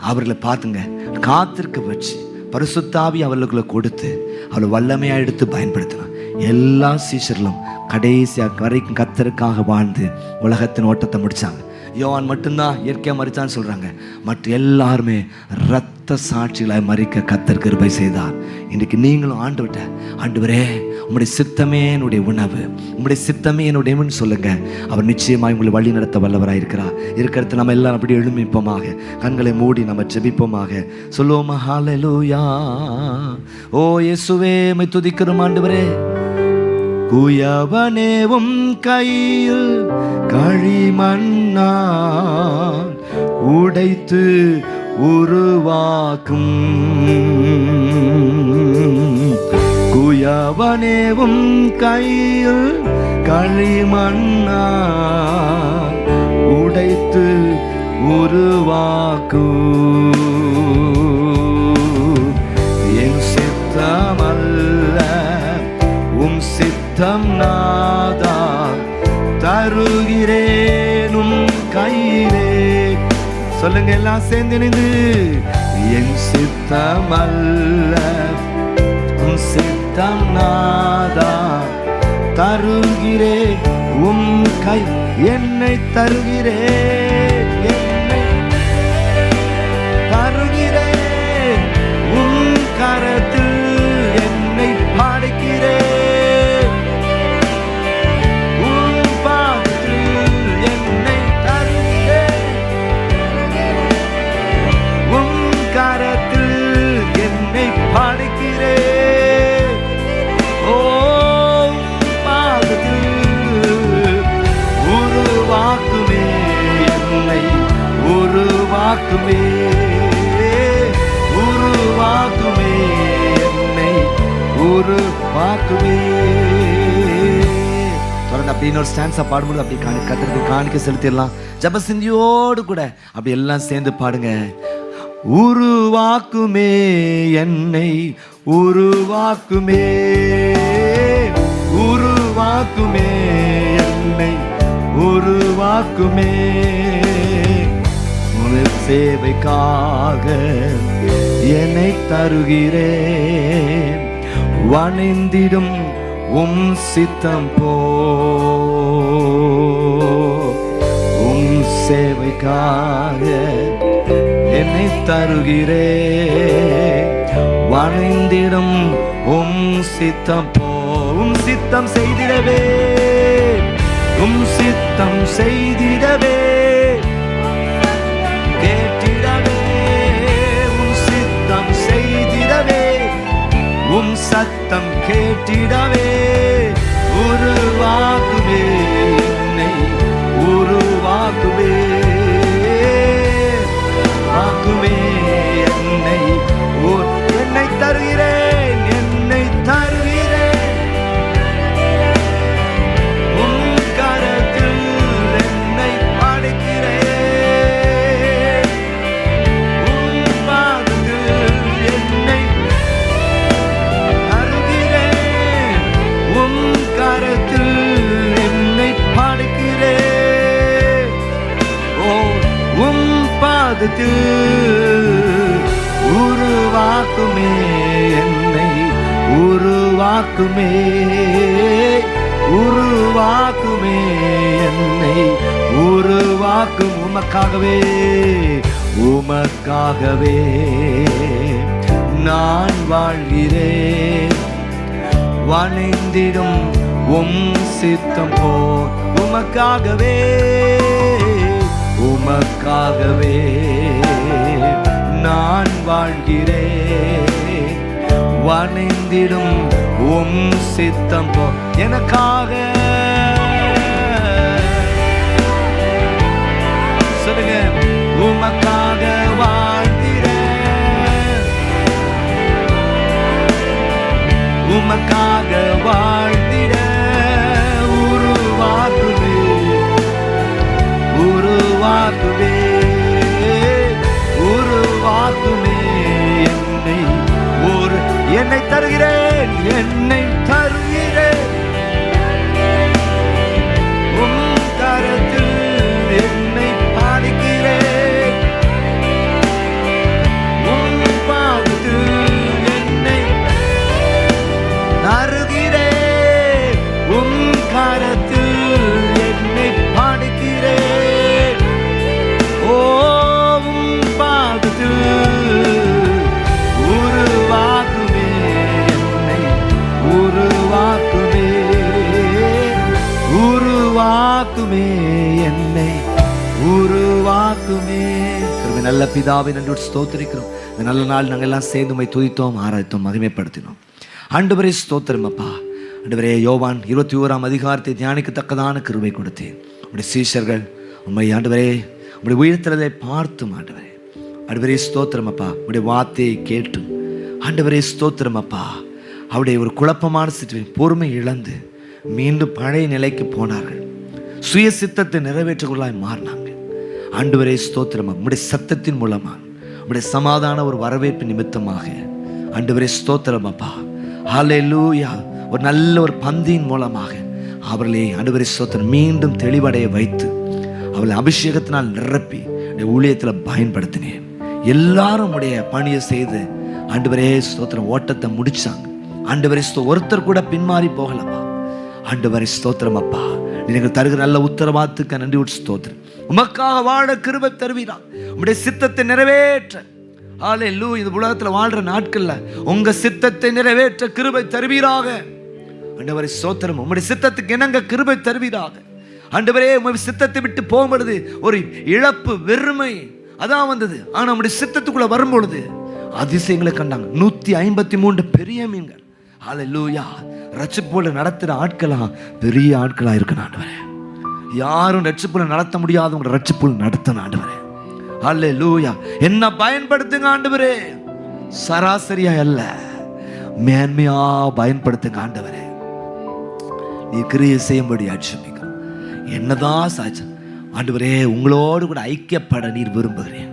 அவர்களை பார்த்துங்க காத்திருக்க வச்சு பரிசுத்தாவி அவர்களுக்குள்ள கொடுத்து அவளை வல்லமையாக எடுத்து பயன்படுத்தினான். எல்லா சீஷர்களும் கடைசியாக வரைக்கும் கர்த்தருக்காக வாழ்ந்து உலகத்தின் ஓட்டத்தை முடித்தாங்க. யோவான் மட்டும்தான் இயற்கையாக மறித்தான்னு சொல்கிறாங்க. மற்ற எல்லாருமே இரத்த சாட்சிகளாய் மறிக்க கர்த்தர் கிருபை செய்தார். இன்றைக்கு நீங்களும் ஆண்டவரே உம்முடைய சித்தமே என்னுடைய உணவு, உம்முடைய சித்தமே என்னுடைய உணவுன்னு சொல்லுங்க. அவர் நிச்சயமாக உங்களை வழி நடத்த வல்லவராக இருக்கிறது. நம்ம எல்லாம் அப்படி எழுமிப்போமாக, கண்களை மூடி நம்ம ஜெபிப்போமாக. சொல்லுவோமா, ஹல்லேலூயா. ஓ இயேசுவே உம்மை துதிக்கிறோம் ஆண்டவரே. குயவனேவும் கையில் களிமண்ணால் உடைத்து உருவாக்கும், குயவனேவும் கையில் களிமண்ணால் உடைத்து உருவாக்கும். என் சித்தமல்ல உம் சித்தம் நாதா தருகிறேனும் கையிலே. சொல்லுங்க எல்லாம் சேர்ந்து நின்று. என் சித்தமல்ல உம் சித்தம் நாதா தருகிறே உம் கை, என்னை தருகிறே, என்னை தருகிறே உம் கரத்தில் என்னை படைக்கிறே, உம் பாதத்தில் என்னை தருகிறே, உம் கரத்தில் என்னை படைக்கிறே. உருவாக்குமே என்னை, உருவாக்குமே, உருவாக்குமே என்னை, உருவாக்குமே. தொடர்ந்து அப்படி இன்னொரு ஸ்டான்ஸா பாடும்போது அப்படி கத்திற்கு காணிக்க செலுத்திடலாம். ஜபசிந்தியோடு கூட அப்படி எல்லாம் சேர்ந்து பாடுங்க. உருவாக்குமே என்னை, உருவாக்குமே, உருவாக்குமே என்னை, உருவாக்குமே. உன் சேவைக்காக என்னை தருகிறேன், வணிந்திடும் உம் சித்தம் போ. உம் சேவைக்காக என்னை தருகிறேன், வணிந்திடும் உம் சித்தம் போ. உம் சித்தம் செய்திடவே, உம் சித்தம் செய்திடவே, கேட்டிடவே, உம் சித்தம் செய்திடவே, உம் சத்தம் கேட்டிடவே. உருவாக்குவே என்னை, உருவாக்குவே, ஆக்குவே என்னை, என்னை தருகிறேன், என்னை தருகிறேன், உம் கரத்தில் என்னை படைக்கிறேன், உம் பாதத்தில் என்னை தருகிறேன், உம் கரத்தில் என்னை படைக்கிறேன். ஓ உம் பாதத்தில் உருவாக்குமே என்னை, உருவாக்குமே, உருவாக்குமே என்னை, உருவாக்கும். உமக்காகவே, உமக்காகவே நான் வாழ்கிறேன், வணிந்திடும் உம் சித்தம் போ. உமக்காகவே, உமக்காகவே நான் வாழ்கிறேன், வணிந்திடும் உம் சித்தம் போ. எனக்காக சொல்லுங்க, உமக்காக வாழ்கிறேன், உமக்காக வாழ்ந்திட. உருவாக்குவே, உருவாக்குவே, உருவாக்குமே என்னை, ஒரு என்னை தருகிறேன், என்னை தருகிறேன், உம் கரத்தில் என்னை பாடிக்கிறேன், உம் பாதத்தில் என்னை தருகிறேன், உம் கரத்தில் என்னை பாடிக்கிறேன், ஓ உம் பாதத்தில் உருவாக்குமே என்னை, உருவாக்குமே, உருவாக்குமே என்னை, உருவாக்குமே. நல்ல பிதாவை நன்றி ஸ்தோத்திரிக்கிறோம். இந்த நல்ல நாள் நாங்கள் எல்லாம் சேர்ந்து உம்மை துதித்தோம், ஆராய்த்தோம், மகிமைப்படுத்தினோம். ஆண்டவரே ஸ்தோத்திரம் அப்பா. ஆண்டவரே, யோவான் 21ஆம் அதிகாரத்தை தியானிக்கத்தக்கதான கிருபை கொடுத்தேன். உடைய சீஷர்கள் உம்மை ஆண்டவரே உடைய உயிர்த்தெழுதலை பார்த்தும் ஆண்டவரே, ஆண்டவரே ஸ்தோத்திரம் அப்பா, உடைய வார்த்தையை கேட்டும் ஆண்டவரே ஸ்தோத்திரம் அப்பா, அவருடைய ஒரு குழப்பமான சிச்சுவேஷன் பொறுமை இழந்து மீண்டும் பழைய நிலைக்கு போனார்கள். சுய சித்தத்தை நிறைவேற்றுகளாய் மாறினாங்க. ஆண்டவரே ஸ்தோத்திரம், உம்முடைய சத்தத்தின் மூலமாக உம்முடைய சமாதான ஒரு வரவேற்பு நிமித்தமாக ஆண்டவரே ஸ்தோத்திரம் அப்பா, ஹல்லேலூயா, ஒரு நல்ல ஒரு பந்தியின் மூலமாக அவர்களை ஆண்டவரே ஸ்தோத்திரம் மீண்டும் தெளிவடைய வைத்து அவளை அபிஷேகத்தினால் நிரப்பி ஊழியத்தில் பயன்படுத்தினேன். எல்லாரும் உடைய பணியை செய்து ஆண்டவரே ஸ்தோத்திரம் ஓட்டத்தை முடிச்சாங்க. ஆண்டவரே ஒருத்தர் கூட பின்மாறி போகலப்பா. ஆண்டவரே ஸ்தோத்திரம் அப்பா, நீங்கள் தருகிற நல்ல உத்தரவாதத்துக்கு நன்றி ஸ்தோத்திரம். உமக்காக வாழ கிருபை தருவீரா, உம்முடைய சித்தத்தை நிறைவேற்ற ஹல்லேலூயா. இந்த உலகத்தில் வாழ்ற நாட்கள்ல உங்க சித்தத்தை நிறைவேற்ற கிருபை தருவீராக. ஆண்டவரே ஸ்தோத்திரம், உம்முடைய சித்தத்துக்கு என்னங்க கிருபை தருவீராக. ஆண்டவரே, உம்முடைய சித்தத்தை விட்டு போகும்பொழுது ஒரு இழப்பு, வெறுமை அதான் வந்தது. ஆனா நம்முடைய சித்தத்துக்குள்ள வரும்பொழுது அதிசயங்களை கண்டாங்க. 153 பெரிய மீன்கள். ஹல்லேலூயா. ரட்சிப்புல நடத்துற ஆட்களா பெரிய ஆட்களா இருக்கு ஆண்டவரே. யாரும் ரட்சிப்புல நடத்த முடியாதவங்க ரட்சிப்புல நடத்த ஆண்டவரே. ஹல்லேலூயா. என்ன பயன்படுத்துங்க ஆண்டவரே, சராசரியா அல்ல, மேன்மையா பயன்படுத்துங்க ஆண்டவரே. நீ கிரியை செய்யும்படி ஆட்சேபிக்கிறோம். என்னதான் சாட்சி ஆண்டவரே, உங்களோடு கூட ஐக்கியப்பட நீர் விரும்புகிறேன்.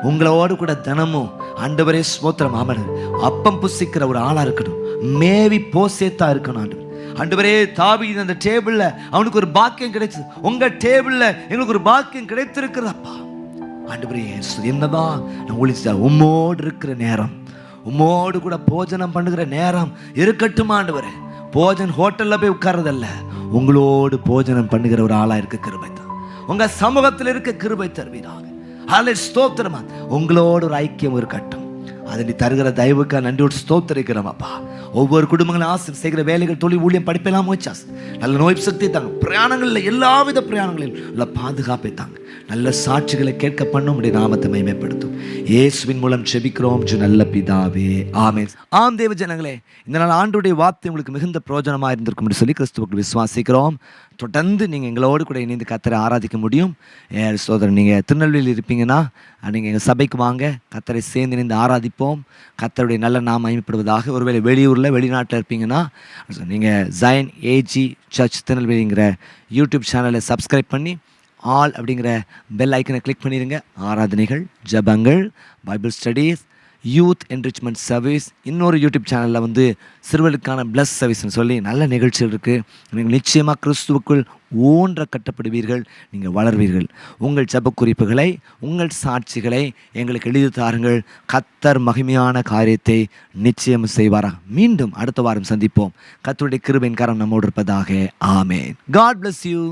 உங்களோடு கூட தினமும் ஆண்டவரே ஸ்தோத்திரம், அவன் அப்பம் புசிக்கிற ஒரு ஆளா இருக்கணும், மேவி போசேத்தா இருக்கணும் ஆண்டவர். ஆண்டவரே, தாவீது அந்த டேபிள்ல அவனுக்கு ஒரு பாக்கியம் கிடைச்சது. உங்க டேபிள்ல எங்களுக்கு ஒரு பாக்கியம் கிடைத்திருக்கிறப்பா. ஆண்டவரே, என்னதான் நான் ஒழிச்சா உம்மோடு இருக்கிற நேரம், உம்மோடு கூட போஜனம் பண்ணுகிற நேரம் இருக்கட்டும் ஆண்டவரே. போஜன் ஹோட்டல்ல போய் உட்கார்றதல்ல, உங்களோடு போஜனம் பண்ணுகிற ஒரு ஆளா இருக்க கிருபை தான். உங்க சமூகத்தில் இருக்க கிருபை தருவீராக. ஹல்லேலூயா ஸ்தோத்திரம். உங்களோடு ஒரு ஐக்கியம் இருக்கட்டும். அதை நீ தருகிற தயவுக்கு நன்றியோடு ஸ்தோத்திரிக்கிறோம் அப்பா. ஒவ்வொரு குடும்பங்களும் ஆசிரியர் செய்கிற வேலைகள், தொழில், ஊழியம், படிப்பெல்லாம் வச்சாஸ். நல்ல நோய் சக்தி தாங்க. பிரயாணங்களில் எல்லாவித பிரயாணங்களிலும் நல்ல பாதுகாப்பை தாங்க. நல்ல சாட்சிகளை கேட்க பண்ணும் உடைய நாமத்தை மகிமைப்படுத்தும். இயேசுவின் மூலம் ஜெபிக்கிறோம் நல்ல பிதாவே, ஆமென். ஆம் தேவ ஜனங்களே, இந்த நாள் ஆண்டவருடைய வார்த்தை உங்களுக்கு மிகுந்த பிரயோஜனமாக இருந்திருக்கும் என்று சொல்லி கிறிஸ்துவுக்கு விசுவாசிக்கிறோம். தொடர்ந்து நீங்கள் எங்களோடு கூட இணைந்து கர்த்தரை ஆராதிக்க முடியும். சோதரன், நீங்கள் திருநெல்வேலியில் இருப்பீங்கன்னா நீங்கள் எங்கள் சபைக்கு வாங்க, கர்த்தரை சேர்ந்து இணைந்து ஆராதிப்போம். கர்த்தருடைய நல்ல நாம் மகிமைப்படுவதாக. ஒருவேளை வெளியூரில் வெளிநாட்டில் இருப்பீங்கன்னா நீங்கள் ஜயன் ஏஜி சர்ச் திருநெல்வேலிங்கிற யூடியூப் சேனலை சப்ஸ்கிரைப் பண்ணி ஆல் அப்படிங்கிற பெல் ஐக்கனை கிளிக் பண்ணிடுங்க. ஆராதனைகள், ஜபங்கள், Bible studies, youth enrichment service, இன்னொரு யூடியூப் சேனலில் சிறுவர்களுக்கான பிளஸ் சர்வீஸ்னு சொல்லி நல்ல நிகழ்ச்சிகள் இருக்குது. நீங்கள் நிச்சயமாக கிறிஸ்துவுக்குள் ஊன்ற கட்டப்படுவீர்கள், நீங்கள் வளர்வீர்கள். உங்கள் ஜப குறிப்புகளை, உங்கள் சாட்சிகளை எங்களுக்கு எழுதி தாருங்கள். கர்த்தர் மகிமையான காரியத்தை நிச்சயம் செய்வாரா. மீண்டும் அடுத்த வாரம் சந்திப்போம். கர்த்தருடைய கிருபையின் கரம் நம்மோடு இருப்பதாக. ஆமென். God bless you.